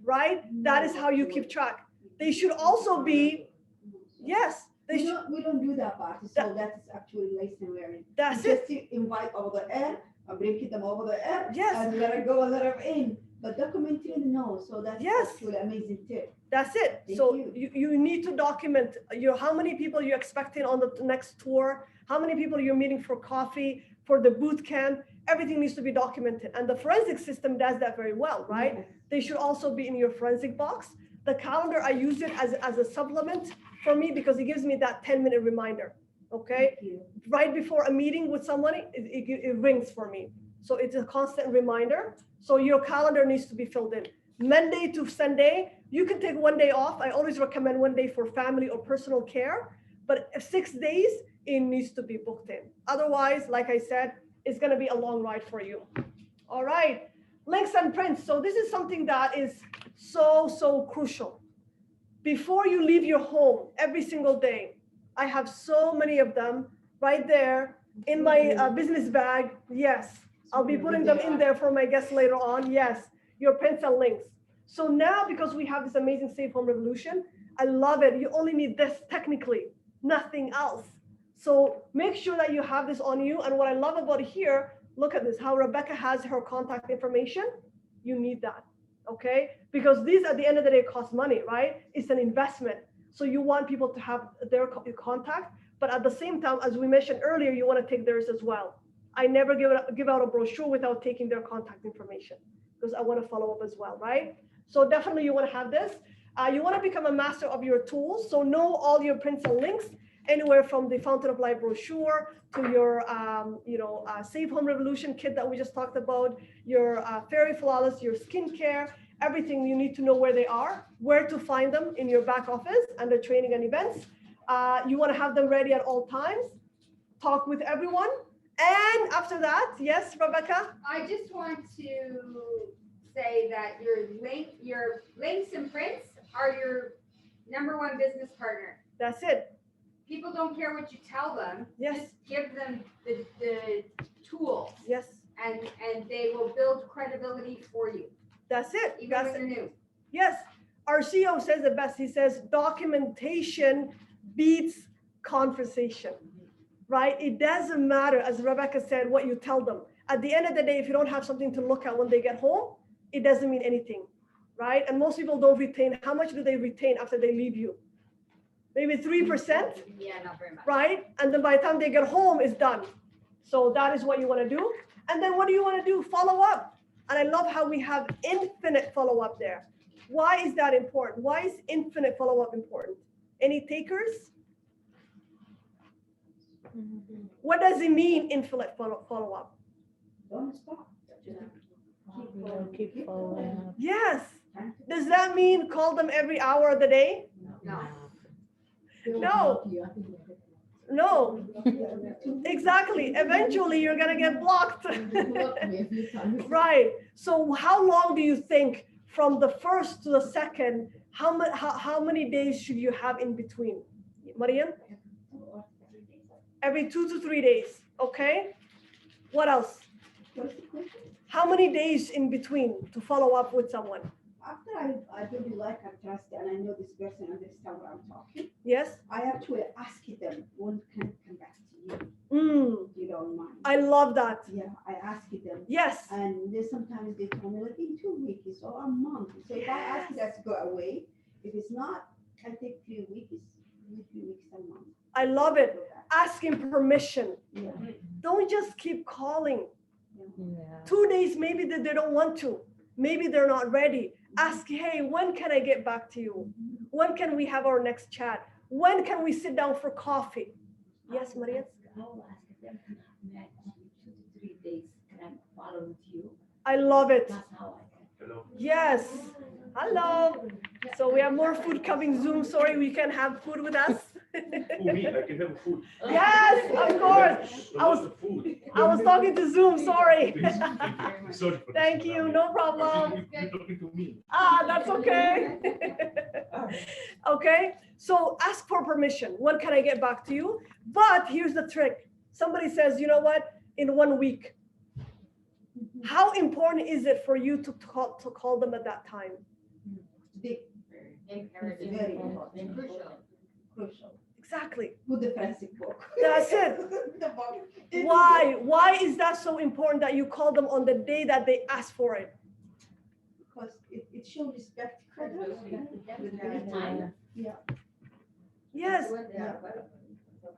right? That is how you keep track. They should also be, yes, they should. We don't do that part, so that's actually lesson learning. That's We it. just invite over the air, and bring them over the air, Yes. and let it go and let them in. But documenting, no, so that's Yes. actually amazing too. That's it. Thank So you. you need to document how many people you're expecting on the next tour, how many people you're meeting for coffee, for the boot camp. Everything needs to be documented. And the forensic system does that very well, right? Yes. They should also be in your forensic box. The calendar, I use it as a supplement for me because it gives me that 10-minute reminder, okay? Thank you. Right before a meeting with someone, it rings for me. So it's a constant reminder. So your calendar needs to be filled in. Monday to Sunday, you can take one day off. I always recommend one day for family or personal care, but 6 days, it needs to be booked in. Otherwise, like I said, it's gonna be a long ride for you. All right, links and prints. So this is something that is so crucial. Before you leave your home every single day, I have so many of them right there in my business bag. Yes, I'll be putting them in there for my guests later on. Yes, your prints and links. So now, because we have this amazing Safe Home Revolution, I love it. You only need this technically, nothing else. So make sure that you have this on you. And what I love about here, look at this, how Rebecca has her contact information. You need that, okay? Because these at the end of the day cost money, right? It's an investment. So you want people to have their contact, but at the same time, as we mentioned earlier, you want to take theirs as well. I never give out a brochure without taking their contact information because I want to follow up as well, right? So definitely you want to have this. You want to become a master of your tools. So know all your prints and links, anywhere from the Fountain of Life brochure to your, Safe Home Revolution kit that we just talked about, your Fairy Flawless, your skincare, everything you need to know where they are, where to find them in your back office under training and events. You want to have them ready at all times, talk with everyone. And after that, yes, Rebecca? I just want to say that your links and prints are your #1 business partner. That's it. People don't care what you tell them. Yes. Just give them the tools Yes, and they will build credibility for you, that's it. even That's when they're new. Yes, our CEO says it best. He says documentation beats conversation, right? It doesn't matter, as Rebecca said, what you tell them. At the end of the day, if you don't have something to look at when they get home, it doesn't mean anything, right? And most people don't retain. How much do they retain after they leave you? Maybe 3%, Yeah, not very much. right? And then by the time they get home, it's done. So that is what you want to do. And then what do you want to do? Follow up. And I love how we have infinite follow-up there. Why is that important? Why is infinite follow-up important? Any takers? What does it mean, infinite follow-up? Don't stop. Keep following up. Yes. Does that mean call them every hour of the day? No. No. No. Exactly. Eventually, you're gonna get blocked. Right. So how long do you think from the first to the second? How many days should you have in between? Mariam? Every 2 to 3 days. Okay. What else? What's the question? How many days in between to follow up with someone? After I really like and trust and I know this person understand what I'm talking, Yes. I actually ask them when can I come back to you, if you don't mind. I love that. Yeah, I ask them. Yes. And they sometimes they tell me like in 2 weeks or a month. So if I ask that to go away, if it's not, I take 3 weeks, 3 weeks a month. I love it. Asking permission. Yeah. Don't just keep calling. Yeah. 2 days, maybe they don't want to. Maybe they're not ready. Ask, hey, when can I get back to you? When can we have our next chat? When can we sit down for coffee? Yes, Maria? I'll ask them, can I have 2 to 3 days? Can I follow with you? I love it. That's how I can. Hello. Yes. Hello. So we have more food coming Zoom. Sorry, we can't have food with us. Oh, me, I can have food. Yes, of course. I was the food. I was talking to Zoom, sorry. Please, thank you. Sorry for Thank this, you, madam. no problem. You're talking to me. That's okay. Okay, so ask for permission. When can I get back to you? But here's the trick. Somebody says, you know what, in 1 week. How important is it for you to call them at that time? Big, Imperative. very important, Crucial. crucial. Exactly. With the fancy book. That's it. The book. Why? Why is that so important that you call them on the day that they ask for it? Because it shows respect. Credibility. With their time. Yeah. Yes.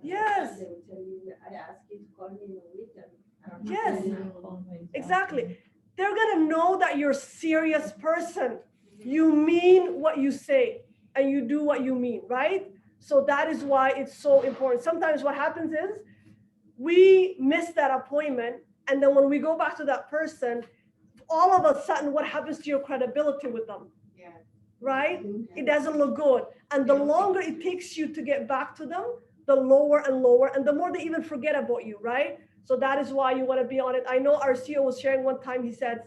Yes. They will tell you, I asked you to call me in a week. Yes. Exactly. They're gonna know that you're a serious person. You mean what you say and you do what you mean, right? So that is why it's so important. Sometimes what happens is we miss that appointment, and then when we go back to that person, all of a sudden, what happens to your credibility with them? Yeah. Right? It doesn't look good. And the longer it takes you to get back to them, the lower and lower, and the more they even forget about you, right? So that is why you want to be on it. I know our CEO was sharing one time, he said,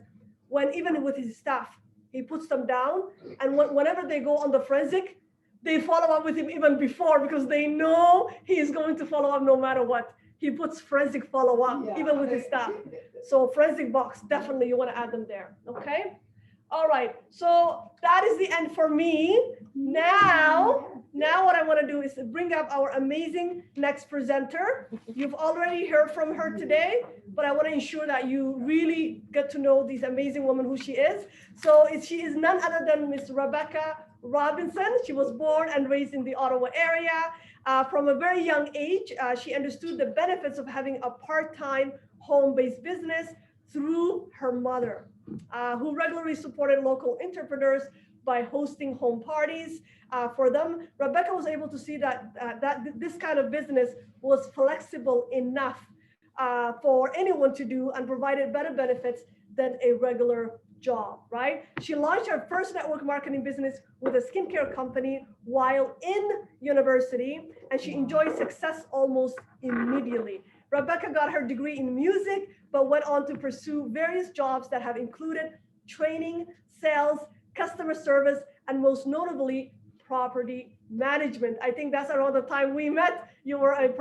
when even with his staff, he puts them down, and whenever they go on the forensic, they follow up with him even before because they know he is going to follow up no matter what. He puts forensic follow up even with his staff. So forensic box, definitely you want to add them there, okay? All right, so that is the end for me. Now what I want to do is bring up our amazing next presenter. You've already heard from her today, but I want to ensure that you really get to know this amazing woman, who she is. So she is none other than Miss Rebecca Robinson. She was born and raised in the Ottawa area. From a very young age, she understood the benefits of having a part-time home-based business through her mother, who regularly supported local entrepreneurs by hosting home parties for them. Rebecca was able to see that this kind of business was flexible enough for anyone to do and provided better benefits than a regular job, right? She launched her first network marketing business with a skincare company while in university, and she enjoyed success almost immediately. Rebecca got her degree in music, but went on to pursue various jobs that have included training, sales, customer service, and most notably, property management. I think that's around the time we met. You were in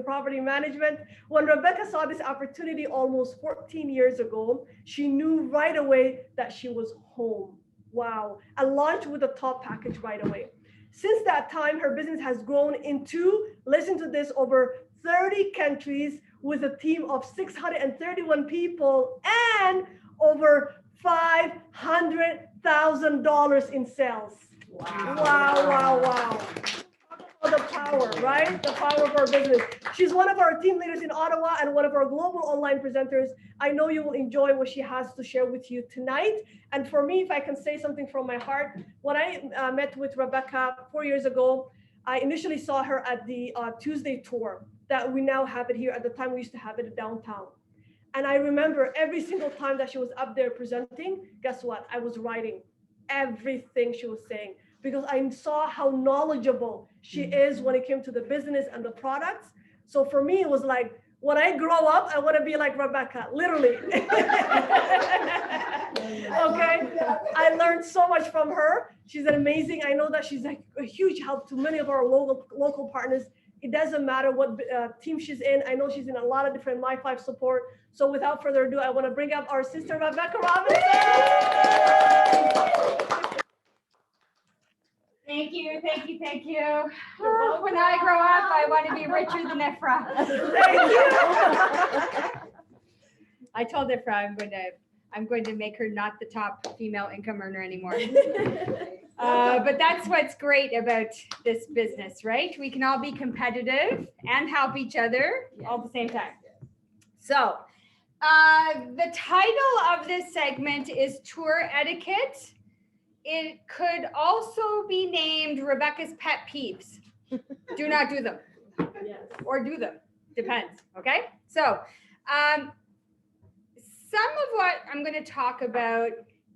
property management. When Rebecca saw this opportunity almost 14 years ago, she knew right away that she was home. Wow. And launched with a top package right away. Since that time, her business has grown into, listen to this, over 30 countries with a team of 631 people and over $500,000 in sales. Wow. the power, right? The power of our business. She's one of our team leaders in Ottawa and one of our global online presenters. I know you will enjoy what she has to share with you tonight. And for me, if I can say something from my heart, when I met with Rebecca 4 years ago, I initially saw her at the Tuesday tour that we now have it here. At the time, we used to have it downtown. And I remember every single time that she was up there presenting, guess what? I was writing everything she was saying because I saw how knowledgeable she is when it came to the business and the products. So for me, it was like, when I grow up, I want to be like Rebecca, literally. Okay. I learned so much from her. She's an amazing. I know that she's like a huge help to many of our local partners. It doesn't matter what team she's in. I know she's in a lot of different My5 support. So without further ado, I want to bring up our sister, Rebecca Robinson. Thank you, thank you, thank you. Oh, when I grow up, I want to be richer than Ifra. I told Ifra I'm going to make her not the top female income earner anymore. But that's what's great about this business, right? We can all be competitive and help each other all at the same time. So the title of this segment is Tour Etiquette. It could also be named Rebecca's Pet Peeves. Do not do them. Or do them. Depends. Okay? So some of what I'm going to talk about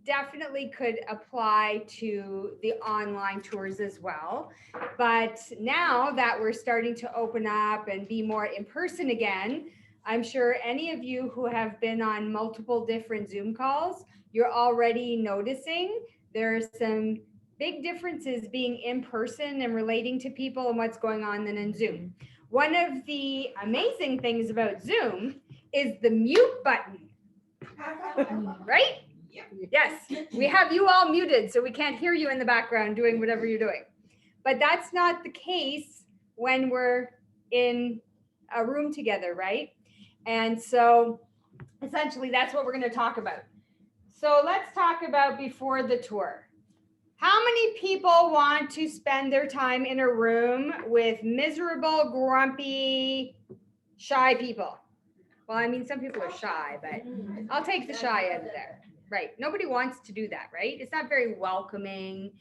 definitely could apply to the online tours as well. But now that we're starting to open up and be more in person again, I'm sure any of you who have been on multiple different Zoom calls, you're already noticing there are some big differences being in person and relating to people and what's going on than in Zoom. One of the amazing things about Zoom is the mute button, right? Yes, we have you all muted, so we can't hear you in the background doing whatever you're doing. But that's not the case when we're in a room together, right? And so essentially that's what we're going to talk about. So let's talk about before the tour. How many people want to spend their time in a room with miserable, grumpy, shy people? Well, I mean, some people are shy, but I'll take the shy out of there. Right. Nobody wants to do that, right? It's not very welcoming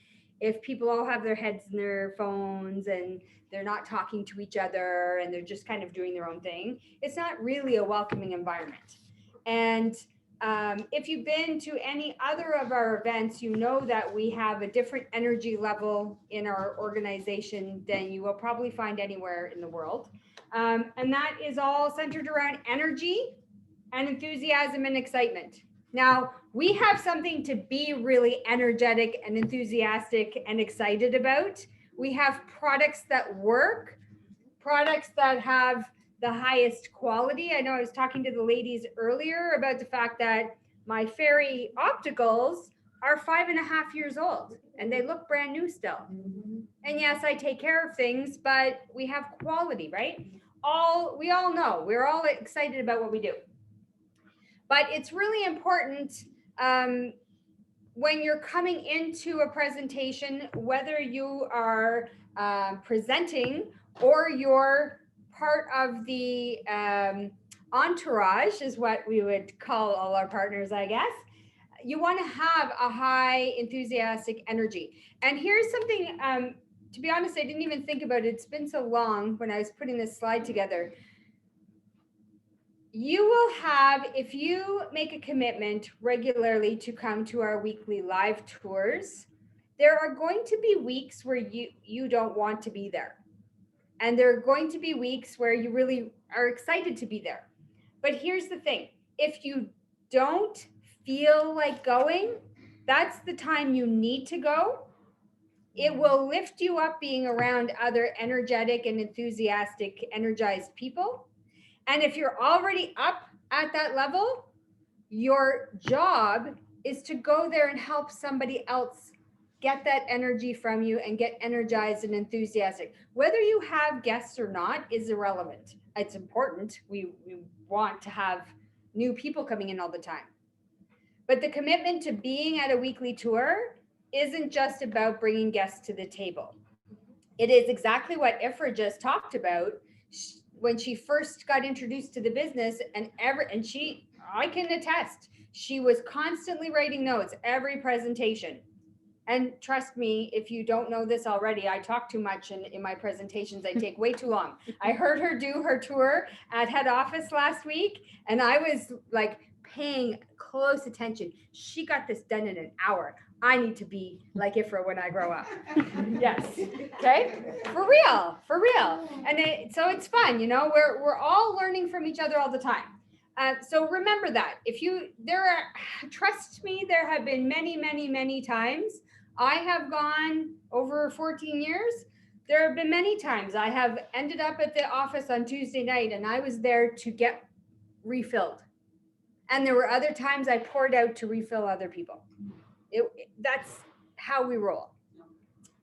if people all have their heads in their phones and they're not talking to each other and they're just kind of doing their own thing. It's not really a welcoming environment. And if you've been to any other of our events, you know that we have a different energy level in our organization than you will probably find anywhere in the world. And that is all centered around energy and enthusiasm and excitement. Now, we have something to be really energetic and enthusiastic and excited about. We have products that work, products that have the highest quality. I know I was talking to the ladies earlier about the fact that my Fairy opticals are 5.5 years old and they look brand new still. And yes, I take care of things, but we have quality, right? We all know, we're all excited about what we do. But it's really important when you're coming into a presentation, whether you are presenting or you're part of the entourage, is what we would call all our partners, I guess. You want to have a high enthusiastic energy. And here's something, to be honest, I didn't even think about it. It's been so long when I was putting this slide together. You will have, if you make a commitment regularly to come to our weekly live tours, there are going to be weeks where you don't want to be there. And there are going to be weeks where you really are excited to be there. But here's the thing, if you don't feel like going, that's the time you need to go. It will lift you up being around other energetic and enthusiastic, energized people. And if you're already up at that level, your job is to go there and help somebody else get that energy from you and get energized and enthusiastic. Whether you have guests or not is irrelevant. It's important. We want to have new people coming in all the time. But the commitment to being at a weekly tour isn't just about bringing guests to the table. it is exactly what Ifra just talked about. When she first got introduced to the business, and I can attest, she was constantly writing notes every presentation. And trust me, if you don't know this already, I talk too much in my presentations. I take way too long. I heard her do her tour at head office last week, and I was like paying close attention. She got this done in an hour. I need to be like Ifra when I grow up. Yes. Okay. For real. For real. And so it's fun, you know, we're all learning from each other all the time. So remember that trust me, there have been many, many, many times I have gone over 14 years. There have been many times I have ended up at the office on Tuesday night and I was there to get refilled. And there were other times I poured out to refill other people. That's how we roll.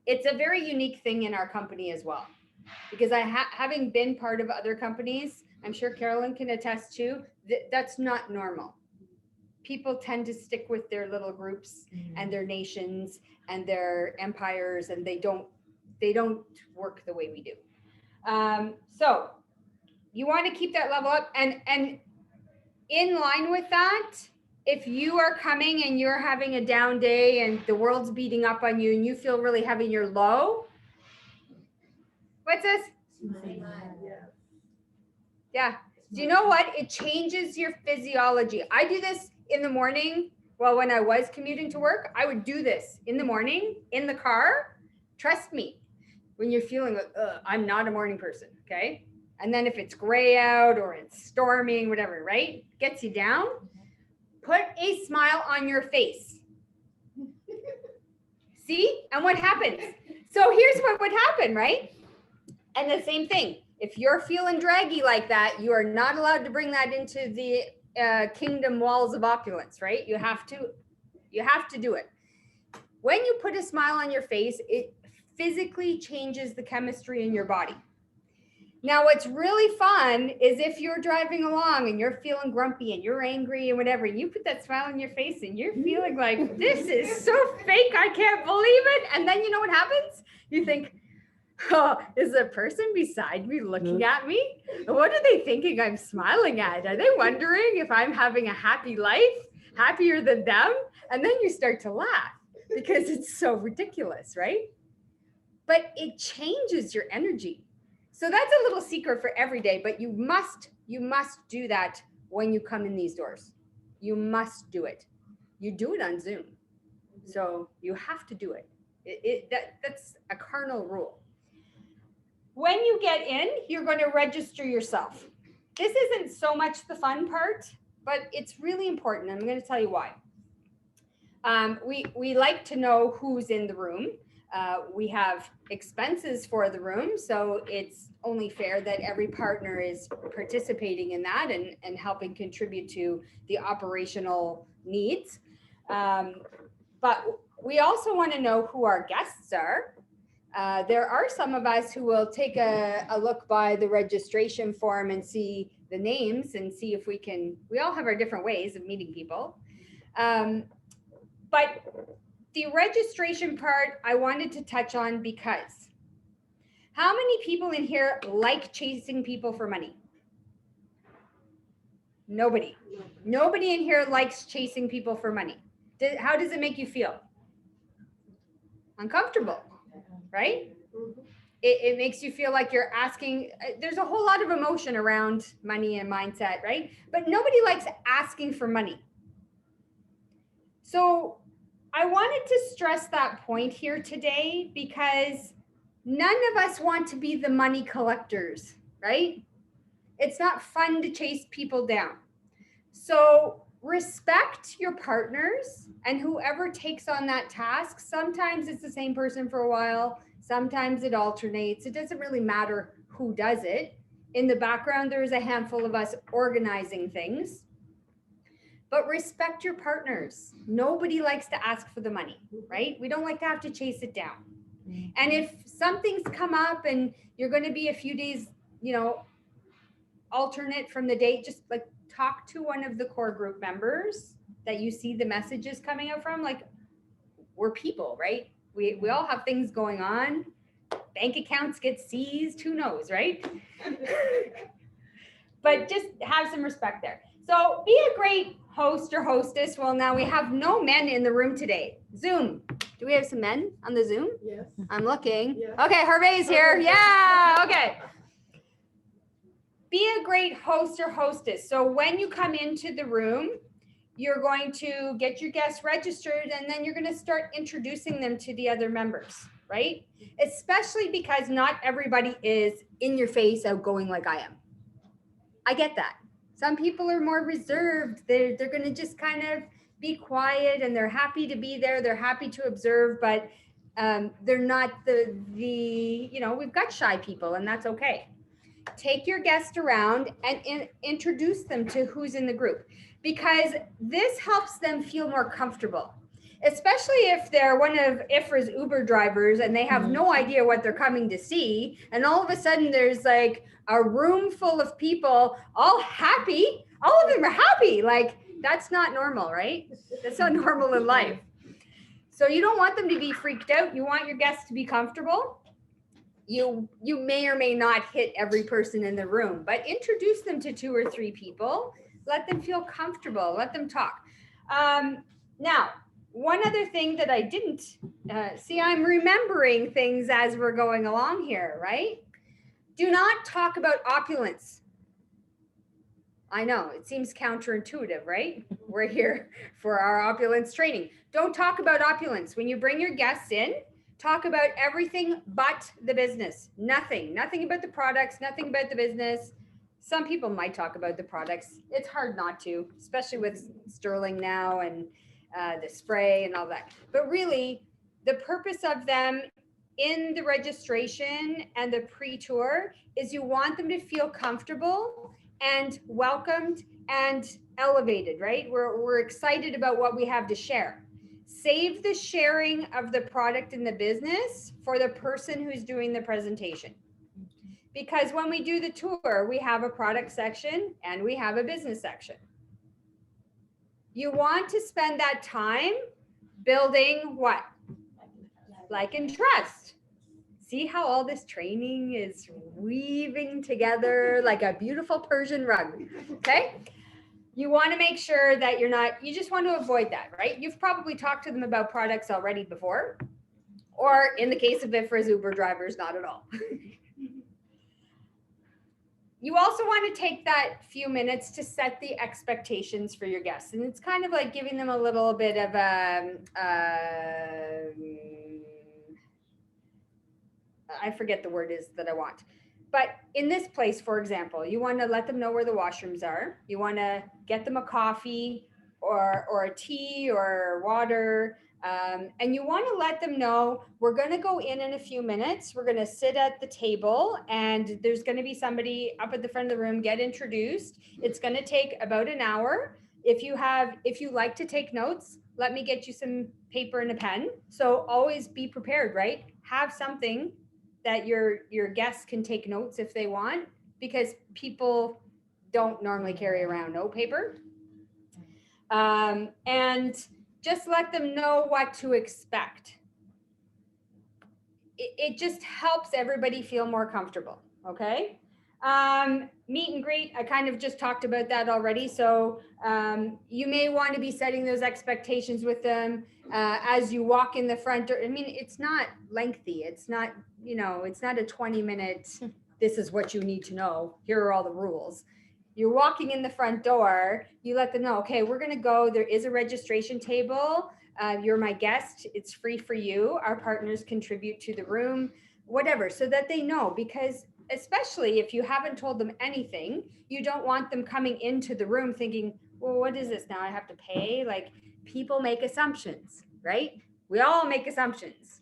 It's a very unique thing in our company as well, because having been part of other companies, I'm sure Carolyn can attest to, that's not normal. People tend to stick with their little groups and their nations and their empires, and they don't work the way we do. So you want to keep that level up, and in line with that, if you are coming and you're having a down day and the world's beating up on you and you feel really heavy, you're low. What's this? Yeah. Do you know what? It changes your physiology. I do this in the morning. Well, when I was commuting to work, I would do this in the morning in the car. Trust me, when you're feeling like, I'm not a morning person, okay? And then if it's gray out or it's storming, whatever, right? Gets you down. Put a smile on your face. See? And what happens? So here's what would happen, right? And the same thing. If you're feeling draggy like that, you are not allowed to bring that into the kingdom walls of opulence, right? You have to do it. When you put a smile on your face, it physically changes the chemistry in your body. Now, what's really fun is if you're driving along and you're feeling grumpy and you're angry and whatever, you put that smile on your face and you're feeling like, this is so fake, I can't believe it. And then you know what happens? You think, oh, is the person beside me looking at me? What are they thinking I'm smiling at? Are they wondering if I'm having a happy life, happier than them? And then you start to laugh because it's so ridiculous, right? But it changes your energy. So that's a little secret for every day, but you must do that when you come in these doors. You must do it. You do it on Zoom. So you have to do it. That's a cardinal rule. When you get in, you're going to register yourself. This isn't so much the fun part, but it's really important. I'm going to tell you why. We like to know who's in the room. We have expenses for the room, so it's only fair that every partner is participating in that and helping contribute to the operational needs. But we also want to know who our guests are. There are some of us who will take a look by the registration form and see the names and see if we all have our different ways of meeting people. But the registration part I wanted to touch on because how many people in here like chasing people for money? Nobody. Nobody in here likes chasing people for money. How does it make you feel? Uncomfortable, right? It makes you feel like you're asking. There's a whole lot of emotion around money and mindset, right? But nobody likes asking for money. So I wanted to stress that point here today because none of us want to be the money collectors, right? It's not fun to chase people down. So respect your partners and whoever takes on that task. Sometimes it's the same person for a while. Sometimes it alternates. It doesn't really matter who does it. In the background, there's a handful of us organizing things. But respect your partners. Nobody likes to ask for the money, right? We don't like to have to chase it down. And if something's come up and you're going to be a few days, alternate from the date, just like talk to one of the core group members that you see the messages coming out from. Like, we're people, right? We all have things going on. bank accounts get seized, who knows, right? But just have some respect there. So be a great host or hostess. Well, now we have no men in the room today. Zoom. Do we have some men on the Zoom? Yes. I'm looking. Yes. Okay, Hervé's here. Yeah, okay. Be a great host or hostess. So when you come into the room, you're going to get your guests registered, and then you're going to start introducing them to the other members, right? Especially because not everybody is in your face outgoing like I am. I get that. Some people are more reserved. They're going to just kind of be quiet, and they're happy to be there. They're happy to observe, but they're not the we've got shy people, and that's okay. Take your guest around and introduce them to who's in the group, because this helps them feel more comfortable, especially if they're one of IFRA's Uber drivers and they have no idea what they're coming to see. And all of a sudden there's like a room full of people all happy. All of them are happy. Like, that's not normal, right? That's not normal in life. So you don't want them to be freaked out. You want your guests to be comfortable. You may or may not hit every person in the room, but introduce them to 2 or 3 people. Let them feel comfortable. Let them talk. Now, one other thing that I didn't see, I'm remembering things as we're going along here, right? Do not talk about opulence. I know, it seems counterintuitive, right? We're here for our opulence training. Don't talk about opulence. When you bring your guests in, talk about everything but the business. Nothing about the products, nothing about the business. Some people might talk about the products. It's hard not to, especially with Sterling now and the spray and all that. But really, the purpose of them in the registration and the pre-tour is you want them to feel comfortable and welcomed and elevated, right? We're excited about what we have to share. Save the sharing of the product in the business for the person who's doing the presentation. Because when we do the tour, we have a product section and we have a business section. You want to spend that time building what? Like and trust. See how all this training is weaving together like a beautiful Persian rug, okay? You want to make sure that you just want to avoid that, right? You've probably talked to them about products already before, or in the case of IFRA's Uber drivers, not at all. You also want to take that few minutes to set the expectations for your guests. And it's kind of like giving them a little bit of I forget the word is that I want. But in this place, for example, you want to let them know where the washrooms are. You want to get them a coffee or a tea or water. And you want to let them know we're going to go in a few minutes. We're going to sit at the table and there's going to be somebody up at the front of the room, get introduced. It's going to take about an hour. If you like to take notes, let me get you some paper and a pen. So always be prepared, right? Have something that your guests can take notes if they want, because people don't normally carry around note paper. And just let them know what to expect. It just helps everybody feel more comfortable, okay? Meet and greet, I kind of just talked about that already. So you may want to be setting those expectations with them as you walk in the front door. I mean, it's not lengthy. It's not, it's not a 20-minute, this is what you need to know. Here are all the rules. You're walking in the front door, you let them know, okay, we're going to go. There is a registration table. You're my guest. It's free for you. Our partners contribute to the room, whatever, so that they know, because especially if you haven't told them anything, you don't want them coming into the room thinking, well, what is this now? I have to pay? Like, people make assumptions, right? We all make assumptions.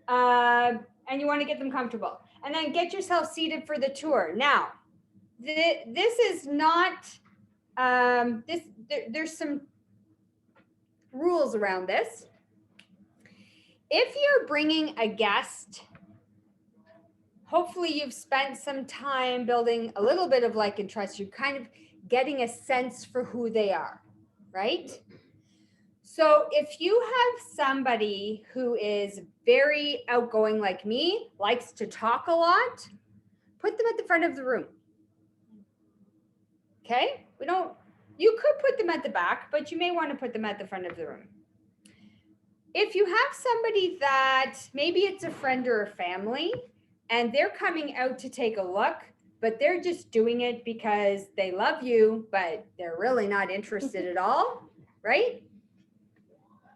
And you want to get them comfortable. And then get yourself seated for the tour. Now, this is not, there's some rules around this. If you're bringing a guest, hopefully you've spent some time building a little bit of like and trust. You're kind of getting a sense for who they are, right? So if you have somebody who is very outgoing like me, likes to talk a lot, put them at the front of the room. Okay? You could put them at the back, but you may want to put them at the front of the room. If you have somebody that maybe it's a friend or a family and they're coming out to take a look, but they're just doing it because they love you, but they're really not interested at all, right?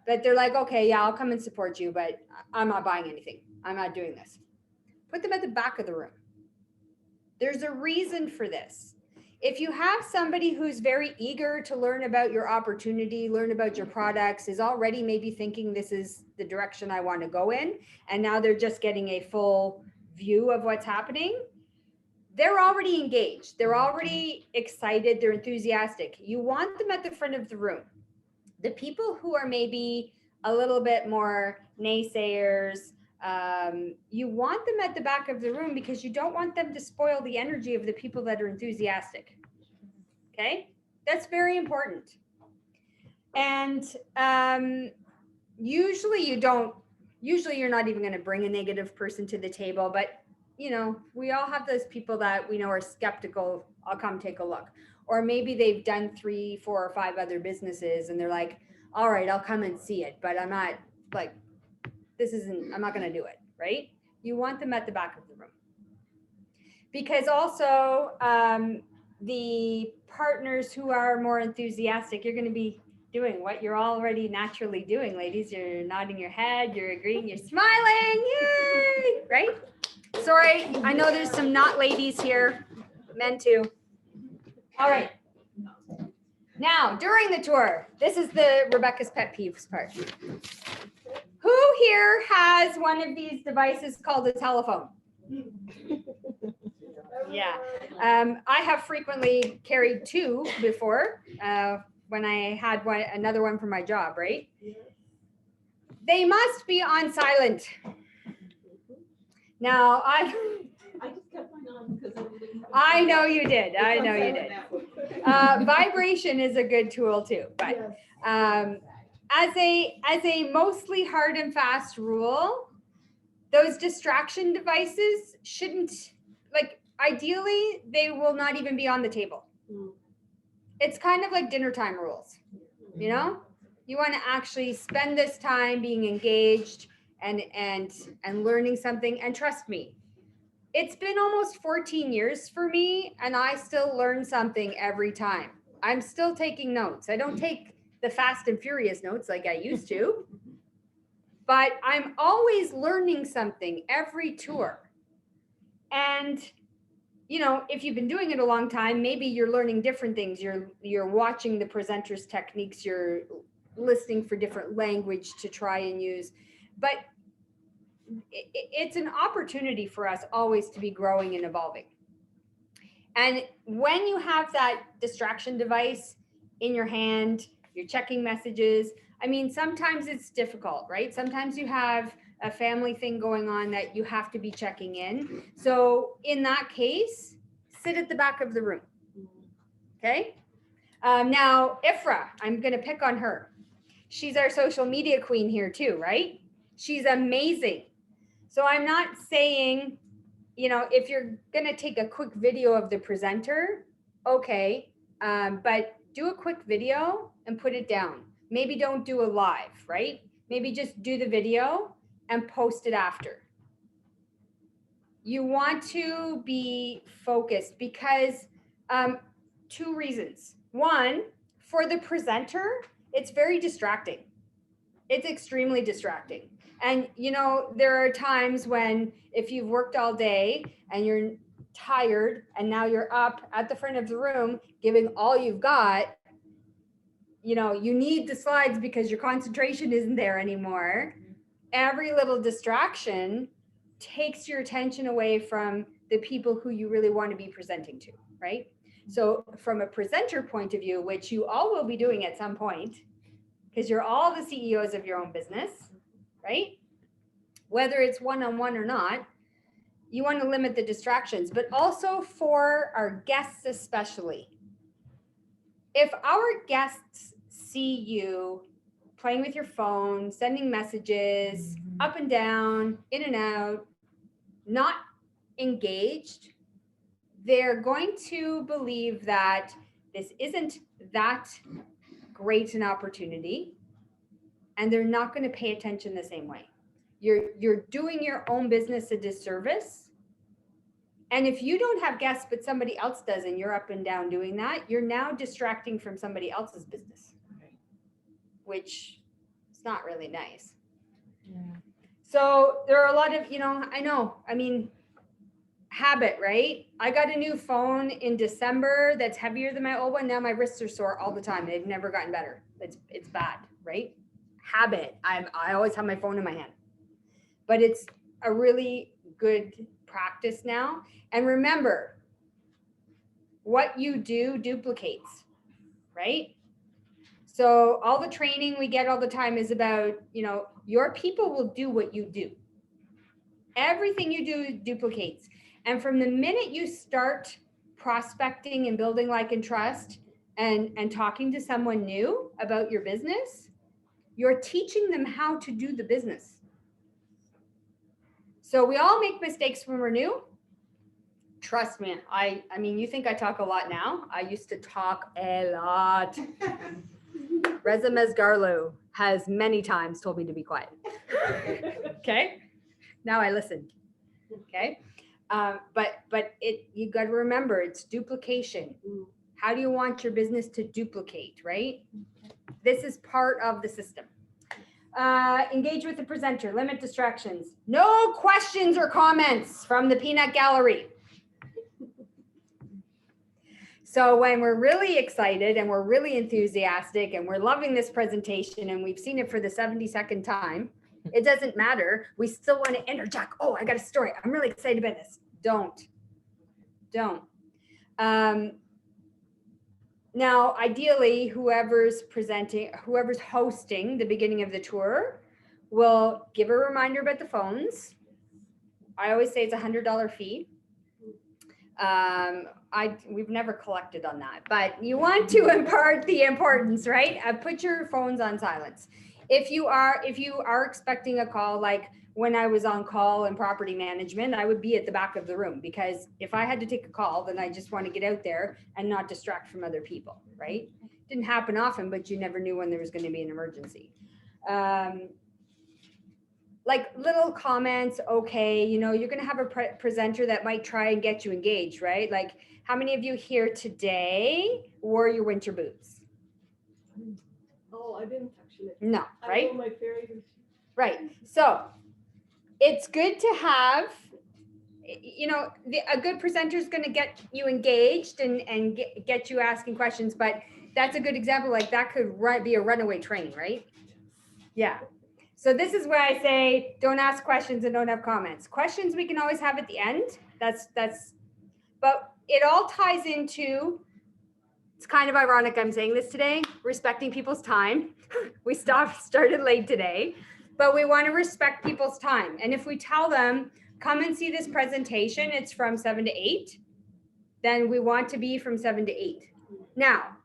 But they're like, okay, yeah, I'll come and support you, but I'm not buying anything. I'm not doing this. Put them at the back of the room. There's a reason for this. If you have somebody who's very eager to learn about your opportunity, learn about your products, is already maybe thinking this is the direction I want to go in, and now they're just getting a full view of what's happening, they're already engaged. They're already excited. They're enthusiastic. You want them at the front of the room. The people who are maybe a little bit more naysayers, you want them at the back of the room because you don't want them to spoil the energy of the people that are enthusiastic. Okay, that's very important. And usually you're not even going to bring a negative person to the table, but we all have those people that we know are skeptical. I'll come take a look. Or maybe they've done 3, 4, or 5 other businesses and they're like, all right, I'll come and see it, but I'm not like, I'm not going to do it, right? You want them at the back of the room. Because also the partners who are more enthusiastic, you're going to be doing what you're already naturally doing, ladies. You're nodding your head, you're agreeing, you're smiling, yay, right? Sorry, I know there's some not ladies here, men too. All right. Now, during the tour, this is the Rebecca's pet peeves part. Who here has one of these devices called a telephone? Yeah. I have frequently carried 2 before when I had another one for my job, right? They must be on silent. Now, I just kept mine on because I know you did. I know you did. Vibration is a good tool too, but as a mostly hard and fast rule, those distraction devices shouldn't, like, ideally they will not even be on the table. It's kind of like dinner time rules, you want to actually spend this time being engaged and learning something. And trust me, it's been almost 14 years for me, and I still learn something every time. I'm still taking notes. I don't take the fast and furious notes like I used to, but I'm always learning something every tour. And, if you've been doing it a long time, maybe you're learning different things. You're watching the presenters' techniques. You're listening for different language to try and use. But it's an opportunity for us always to be growing and evolving. And when you have that distraction device in your hand, you're checking messages. I mean, sometimes it's difficult, right? Sometimes you have a family thing going on that you have to be checking in. So in that case, sit at the back of the room. Okay. Now, Ifra, I'm going to pick on her. She's our social media queen here too, right? She's amazing. So I'm not saying, if you're going to take a quick video of the presenter, okay, but do a quick video and put it down. Maybe don't do a live, right? Maybe just do the video and post it after. You want to be focused because 2 reasons. One, for the presenter, it's very distracting. It's extremely distracting. And, there are times when if you've worked all day and you're tired and now you're up at the front of the room giving all you've got, you need the slides because your concentration isn't there anymore. Every little distraction takes your attention away from the people who you really want to be presenting to, right? So from a presenter point of view, which you all will be doing at some point, because you're all the CEOs of your own business, right? Whether it's one-on-one or not, you want to limit the distractions, but also for our guests especially. If our guests see you playing with your phone, sending messages up and down, in and out, not engaged, they're going to believe that this isn't that great an opportunity, and they're not going to pay attention the same way. You're doing your own business a disservice. And if you don't have guests, but somebody else does, and you're up and down doing that, you're now distracting from somebody else's business, which is not really nice. Yeah. So there are a lot of, I mean, habit, right? I got a new phone in December that's heavier than my old one. Now my wrists are sore all the time. They've never gotten better. It's bad, right? Habit. I always have my phone in my hand. But it's a really good practice now. And remember, what you do duplicates, right? So all the training we get all the time is about, your people will do what you do. Everything you do duplicates. And from the minute you start prospecting and building like and trust and talking to someone new about your business, you're teaching them how to do the business. So we all make mistakes when we're new. Trust me. I mean, you think I talk a lot now? I used to talk a lot. Reza Mezgarlo has many times told me to be quiet. Okay. Now I listen. Okay. But you got to remember, it's duplication. How do you want your business to duplicate, right? This is part of the system. Engage with the presenter, limit distractions. No questions or comments from the peanut gallery. So when we're really excited and we're really enthusiastic and we're loving this presentation and we've seen it for the 72nd time, it doesn't matter. We still want to interject. Oh, I got a story. I'm really excited about this. Don't. Now, ideally, whoever's hosting the beginning of the tour will give a reminder about the phones. I always say it's $100 fee. We've never collected on that, but you want to impart the importance, right? Put your phones on silence. If you are expecting a call, like when I was on call in property management, I would be at the back of the room, because if I had to take a call, then I just want to get out there and not distract from other people, right? Didn't happen often, but you never knew when there was going to be an emergency. Like little comments, okay, you're going to have a presenter that might try and get you engaged, right? Like, how many of you here today wore your winter boots? Oh, I didn't actually. No, right? I wore my fairy. Right. So it's good to have, a good presenter is going to get you engaged and get you asking questions, but that's a good example. Like that could be a runaway train, right? Yeah. So this is where I say, don't ask questions and don't have comments. Questions we can always have at the end. But it all ties into, it's kind of ironic I'm saying this today, respecting people's time. We started late today, but we want to respect people's time. And if we tell them, come and see this presentation, it's from 7 to 8, then we want to be from 7 to 8. Now,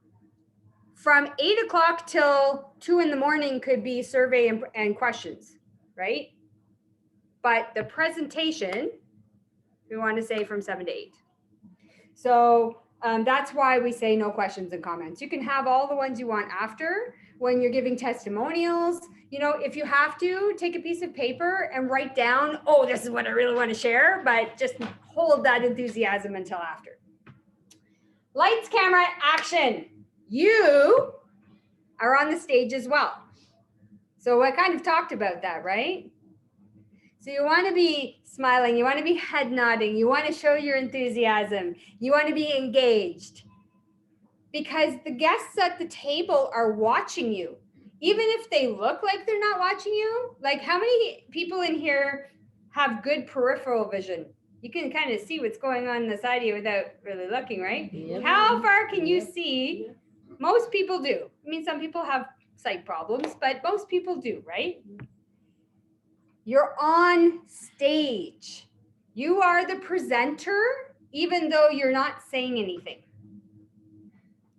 from 8 o'clock till 2 in the morning could be survey and questions, right? But the presentation, we want to say from 7 to 8. So that's why we say no questions and comments. You can have all the ones you want after when you're giving testimonials. If you have to, take a piece of paper and write down, oh, this is what I really want to share, but just hold that enthusiasm until after. Lights, camera, action. You are on the stage as well. So I kind of talked about that, right? So you want to be smiling, you want to be head nodding, you want to show your enthusiasm, you want to be engaged. Because the guests at the table are watching you. Even if they look like they're not watching you, like how many people in here have good peripheral vision? You can kind of see what's going on the side of you without really looking, right? Yep. How far can you see? Most people do. I mean, some people have sight problems, but most people do, right? You're on stage. You are the presenter, even though you're not saying anything.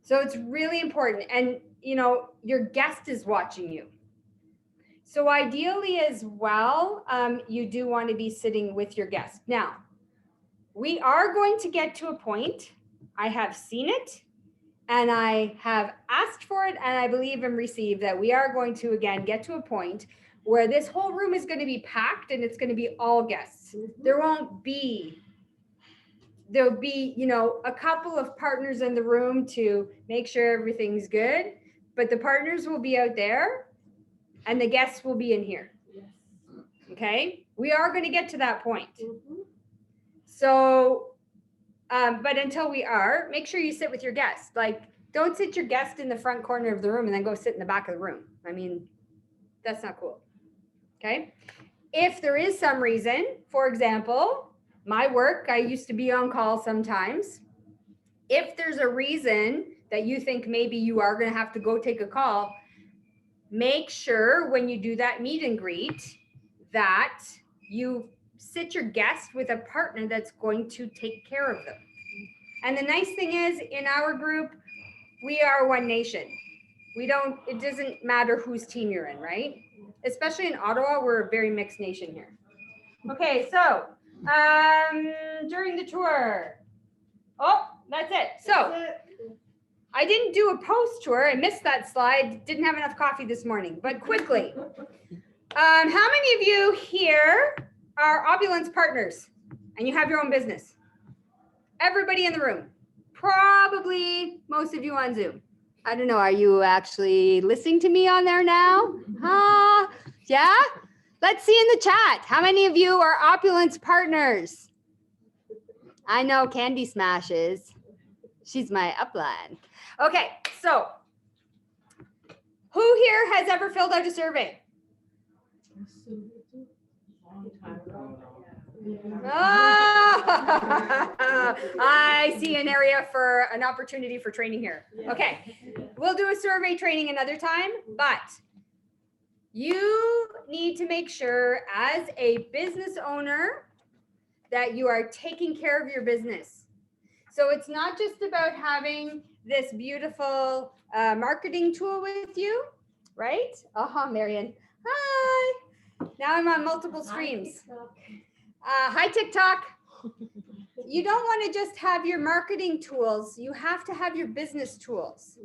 So it's really important. And, your guest is watching you. So ideally as well, you do want to be sitting with your guest. Now, we are going to get to a point, I have seen it, and I have asked for it, and I believe and received that we are going to, again, get to a point where this whole room is going to be packed and it's going to be all guests. There'll be, you know, a couple of partners in the room to make sure everything's good, but the partners will be out there and the guests will be in here. Okay? We are going to get to that point. So, but until we are, make sure you sit with your guest. Like, don't sit your guest in the front corner of the room and then go sit in the back of the room. I mean, that's not cool. Okay? If there is some reason, for example, my work, I used to be on call sometimes. If there's a reason that you think maybe you are going to have to go take a call, make sure when you do that meet and greet that you sit your guest with a partner that's going to take care of them. And the nice thing is, in our group, we are one nation. It doesn't matter whose team you're in, right? Especially in Ottawa, we're a very mixed nation here. Okay, so during the tour, oh, that's it. So I didn't do a post tour. I missed that slide. Didn't have enough coffee this morning, but quickly. How many of you here are Opulence partners and you have your own business? Everybody in the room. Probably most of you on Zoom. I don't know. Are you actually listening to me on there now? Yeah? Let's see in the chat. How many of you are Opulence partners? I know Candy Smash is. She's my upline. Okay, so who here has ever filled out a survey? I see an area for an opportunity for training here. Okay, we'll do a survey training another time, but you need to make sure as a business owner that you are taking care of your business. So it's not just about having this beautiful marketing tool with you, right? Marian. Hi. Now I'm on multiple streams. Hi, TikTok. You don't want to just have your marketing tools. You have to have your business tools.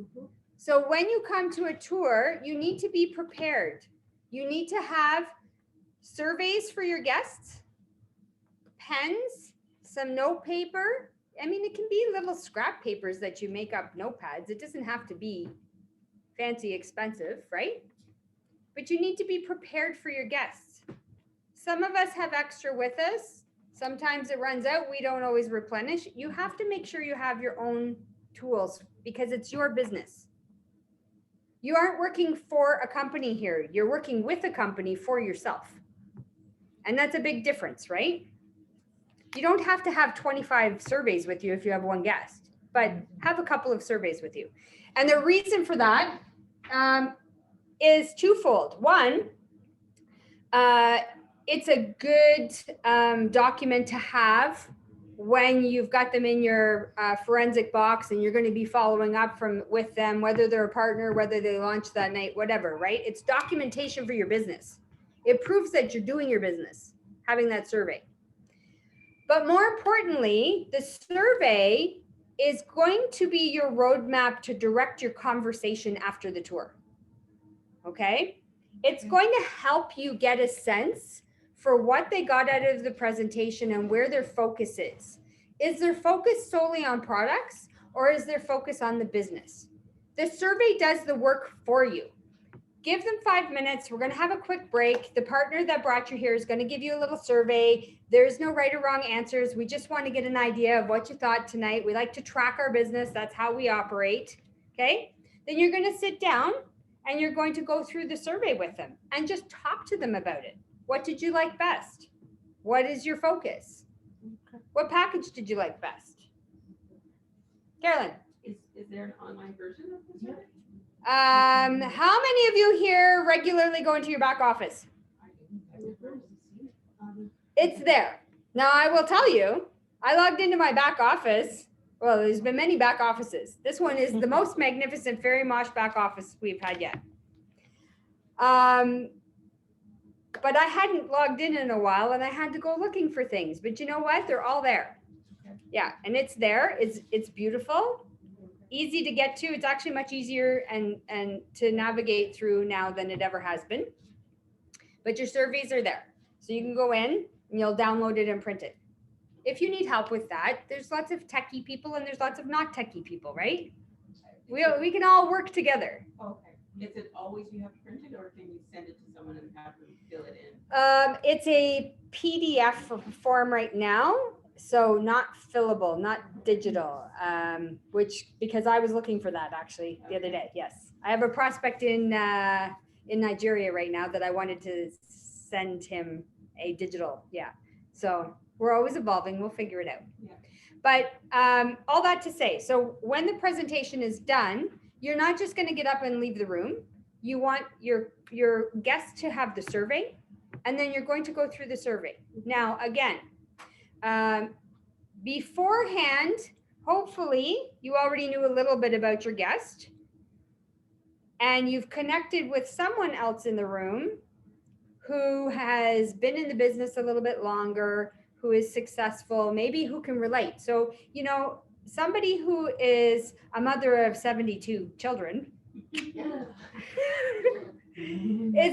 So when you come to a tour, you need to be prepared. You need to have surveys for your guests, pens, some note paper. I mean, it can be little scrap papers that you make up notepads. It doesn't have to be fancy, expensive, right? But you need to be prepared for your guests. Some of us have extra with us. Sometimes it runs out. We don't always replenish. You have to make sure you have your own tools because it's your business. You aren't working for a company here. You're working with a company for yourself. And that's a big difference, right? You don't have to have 25 surveys with you if you have one guest, but have a couple of surveys with you. And the reason for that is twofold. One, it's a good document to have when you've got them in your forensic box and you're going to be following up with them, whether they're a partner, whether they launch that night, whatever, right? It's documentation for your business. It proves that you're doing your business, having that survey. But more importantly, the survey is going to be your roadmap to direct your conversation after the tour. Okay? It's going to help you get a sense for what they got out of the presentation and where their focus is. Is their focus solely on products or is their focus on the business? The survey does the work for you. Give them 5 minutes. We're going to have a quick break. The partner that brought you here is going to give you a little survey. There's no right or wrong answers. We just want to get an idea of what you thought tonight. We like to track our business. That's how we operate. Okay? Then you're going to sit down and you're going to go through the survey with them and just talk to them about it. What did you like best? What is your focus? What package did you like best? Carolyn? Is there an online version of this survey? How many of you here regularly go into your back office? It's there. Now I will tell you, I logged into my back office. Well, there's been many back offices. This one is the most magnificent Fairy Mosh back office we've had yet. but I hadn't logged in a while and I had to go looking for things. But you know what? They're all there. Yeah, and it's there. It's beautiful, easy to get to. It's actually much easier and to navigate through now than it ever has been. But your surveys are there. So you can go in and you'll download it and print it. If you need help with that, there's lots of techie people and there's lots of not techie people, right? We can all work together. Okay. Is it always you have to print it, or can you send it to someone and have them fill it in? It's a PDF form right now, so not fillable, not digital, which, because I was looking for that actually the other day. Yes, I have a prospect in Nigeria right now that I wanted to send him a digital. Yeah, so we're always evolving. We'll figure it out. Yeah. But all that to say, so when the presentation is done, you're not just going to get up and leave the room. You want your guests to have the survey, and then you're going to go through the survey. Now, again, beforehand, hopefully you already knew a little bit about your guest and you've connected with someone else in the room who has been in the business a little bit longer, who is successful, maybe who can relate. So, you know, somebody who is a mother of 72 children is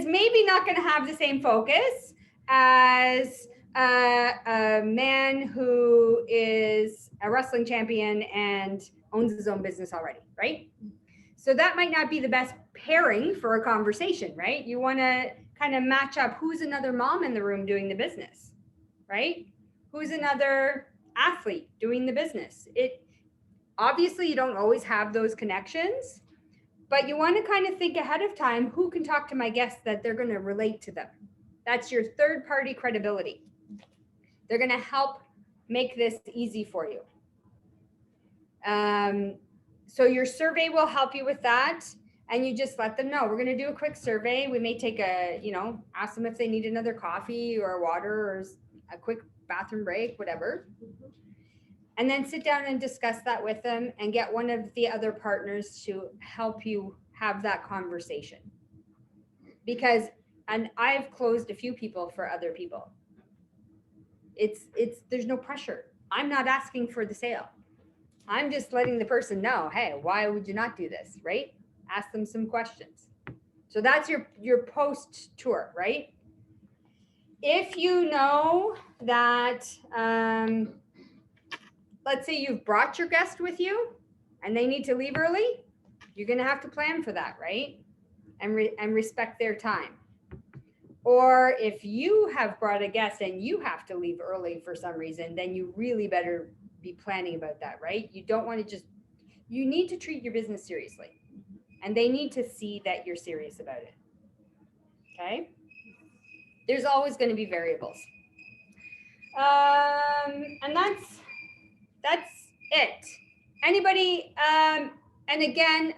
maybe not going to have the same focus as a man who is a wrestling champion and owns his own business already, right? So that might not be the best pairing for a conversation, right? You want to kind of match up who's another mom in the room doing the business, right? Who's another athlete doing the business? Obviously you don't always have those connections, but you want to kind of think ahead of time, who can talk to my guests that they're going to relate to them. That's your third party credibility. They're going to help make this easy for you. So your survey will help you with that. And you just let them know, we're going to do a quick survey. We may take ask them if they need another coffee or water or a quick bathroom break, whatever. And then sit down and discuss that with them and get one of the other partners to help you have that conversation. And I've closed a few people for other people. There's no pressure. I'm not asking for the sale. I'm just letting the person know, hey, why would you not do this, right? Ask them some questions. So that's your post tour, right? If you know that, let's say you've brought your guest with you and they need to leave early, you're going to have to plan for that, right? And respect their time. Or if you have brought a guest and you have to leave early for some reason, then you really better be planning about that, right? You don't want to you need to treat your business seriously. And they need to see that you're serious about it. Okay? There's always going to be variables. And that's it. Anybody, and again,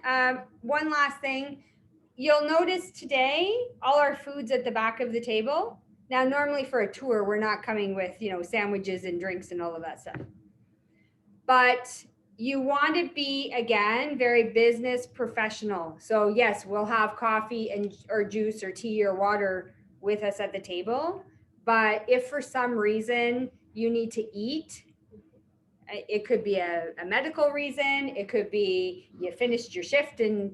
one last thing. You'll notice today, all our food's at the back of the table. Now, normally for a tour, we're not coming with, sandwiches and drinks and all of that stuff. But you want to be, again, very business professional. So yes, we'll have coffee or juice or tea or water with us at the table. But if for some reason you need to eat, it could be a medical reason. It could be you finished your shift and,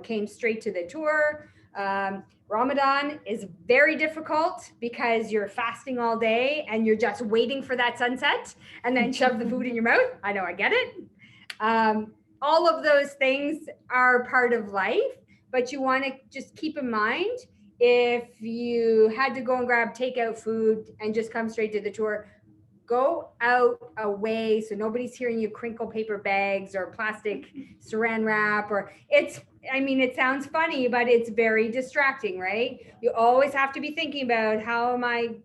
came straight to the tour. Ramadan is very difficult because you're fasting all day and you're just waiting for that sunset and then shove the food in your mouth. I know, I get it. All of those things are part of life, but you want to just keep in mind, if you had to go and grab takeout food and just come straight to the tour, go out away so nobody's hearing you crinkle paper bags or plastic saran wrap, it sounds funny, but it's very distracting, right? You always have to be thinking about, how am I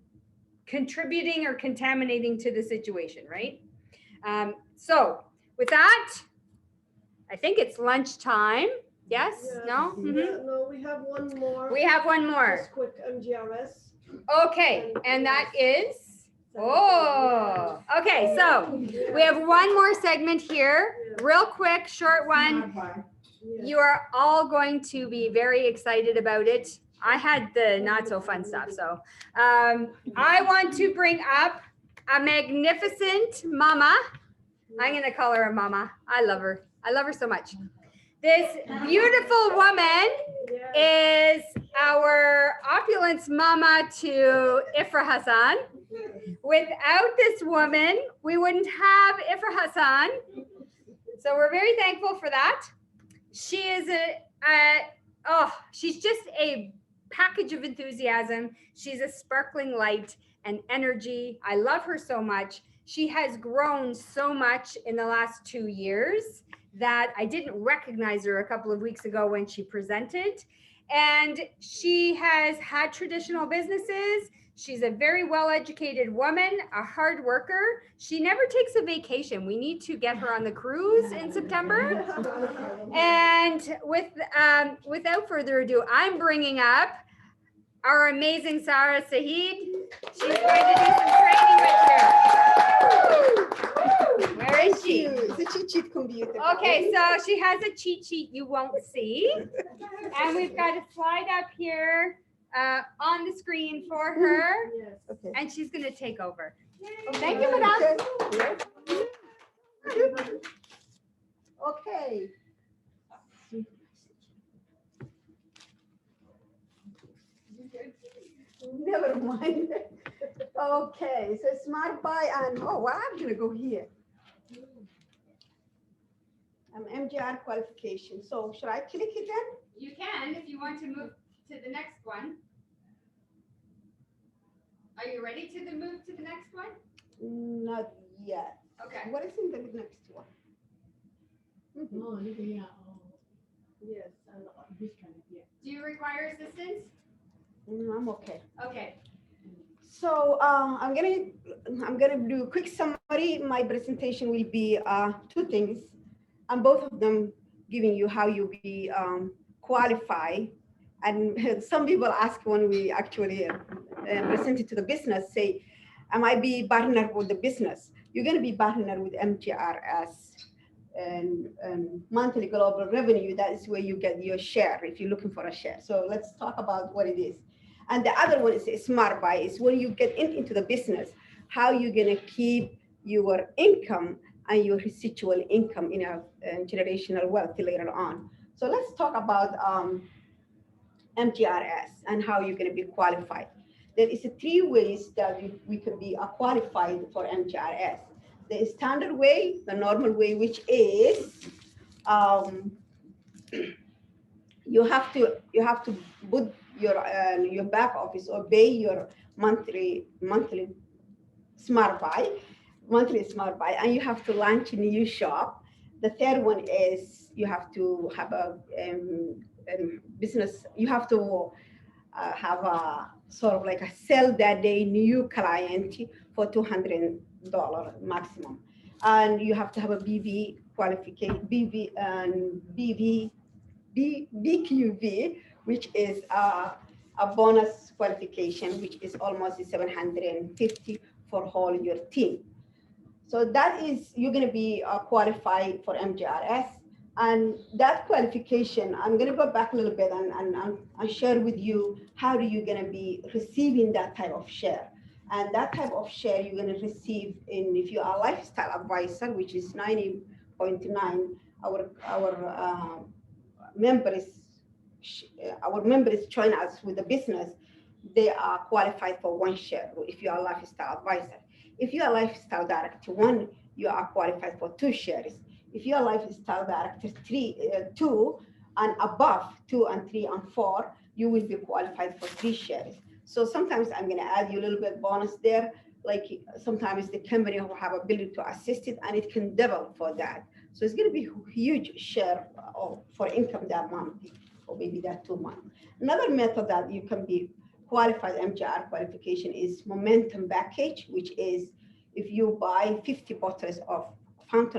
contributing or contaminating to the situation, right? So with that, I think it's lunchtime. Yes? Yeah. No? Mm-hmm. Yeah, no, we have one more. We have one more. Just quick MGRS. Okay, and that is, okay, so we have one more segment here, real quick, short one. You are all going to be very excited about it. I had the not so fun stuff. So I want to bring up a magnificent mama. I'm going to call her a mama. I love her. I love her so much. This beautiful woman is our opulence mama to Ifra Hassan. Without this woman, we wouldn't have Ifra Hassan. So we're very thankful for that. She is she's just a package of enthusiasm. She's a sparkling light and energy. I love her so much. She has grown so much in the last 2 years that I didn't recognize her a couple of weeks ago when she presented. And she has had traditional businesses. She's a very well-educated woman, a hard worker. She never takes a vacation. We need to get her on the cruise in September. And without further ado, I'm bringing up our amazing Sarah Saheed. She's going to do some training with you. Where is she? It's a cheat sheet computer. Okay, so she has a cheat sheet you won't see. And we've got a slide up here on the screen for her. Okay. And she's going to take over. Thank you, madam. Okay. Never mind. Okay, so smart buy and oh, well, I'm gonna go here. MGR qualification. So should I click it then? You can if you want to move to the next one. Are you ready to move to the next one? Not yet. Okay. What is in the next one? Oh, yeah. Yes, this kind of, yeah. Do you require assistance? I'm okay. Okay. So I'm gonna do a quick summary. My presentation will be 2 things, and both of them giving you how you be qualified. And some people ask when we actually present it to the business, say, am I be partnered with the business? You're gonna be partnered with MGRS and monthly global revenue. That is where you get your share if you're looking for a share. So let's talk about what it is. And the other one is a smart buy. Is when you get into the business, how you're gonna keep your income and your residual income in a generational wealth later on. So let's talk about MGRS and how you're gonna be qualified. There is 3 ways that we can be qualified for MGRS. The standard way, the normal way, which is you have to put your back office or pay your monthly smart buy, and you have to launch a new shop. The third one is you have to have a business. You have to have a sort of like a sell that day new client for $200 maximum, and you have to have a BV qualification, BQV, which is a bonus qualification, which is almost 750 for whole your team. So that is, you're gonna be qualified for MGRS. And that qualification, I'm gonna go back a little bit and share with you how you gonna be receiving that type of share. And that type of share you're gonna receive if you are a lifestyle advisor, which is 90.9, our members join us with the business, they are qualified for 1 share if you are a lifestyle advisor. If you are a lifestyle director 1, you are qualified for 2 shares. If you are a lifestyle director 2 and above, 2 and 3 and 4, you will be qualified for 3 shares. So sometimes I'm going to add you a little bit bonus there. Like sometimes the company will have ability to assist it and it can double for that. So it's going to be a huge share for income that month or maybe that 2 months. Another method that you can be qualified MGR qualification is momentum package, which is if you buy 50 bottles of fountain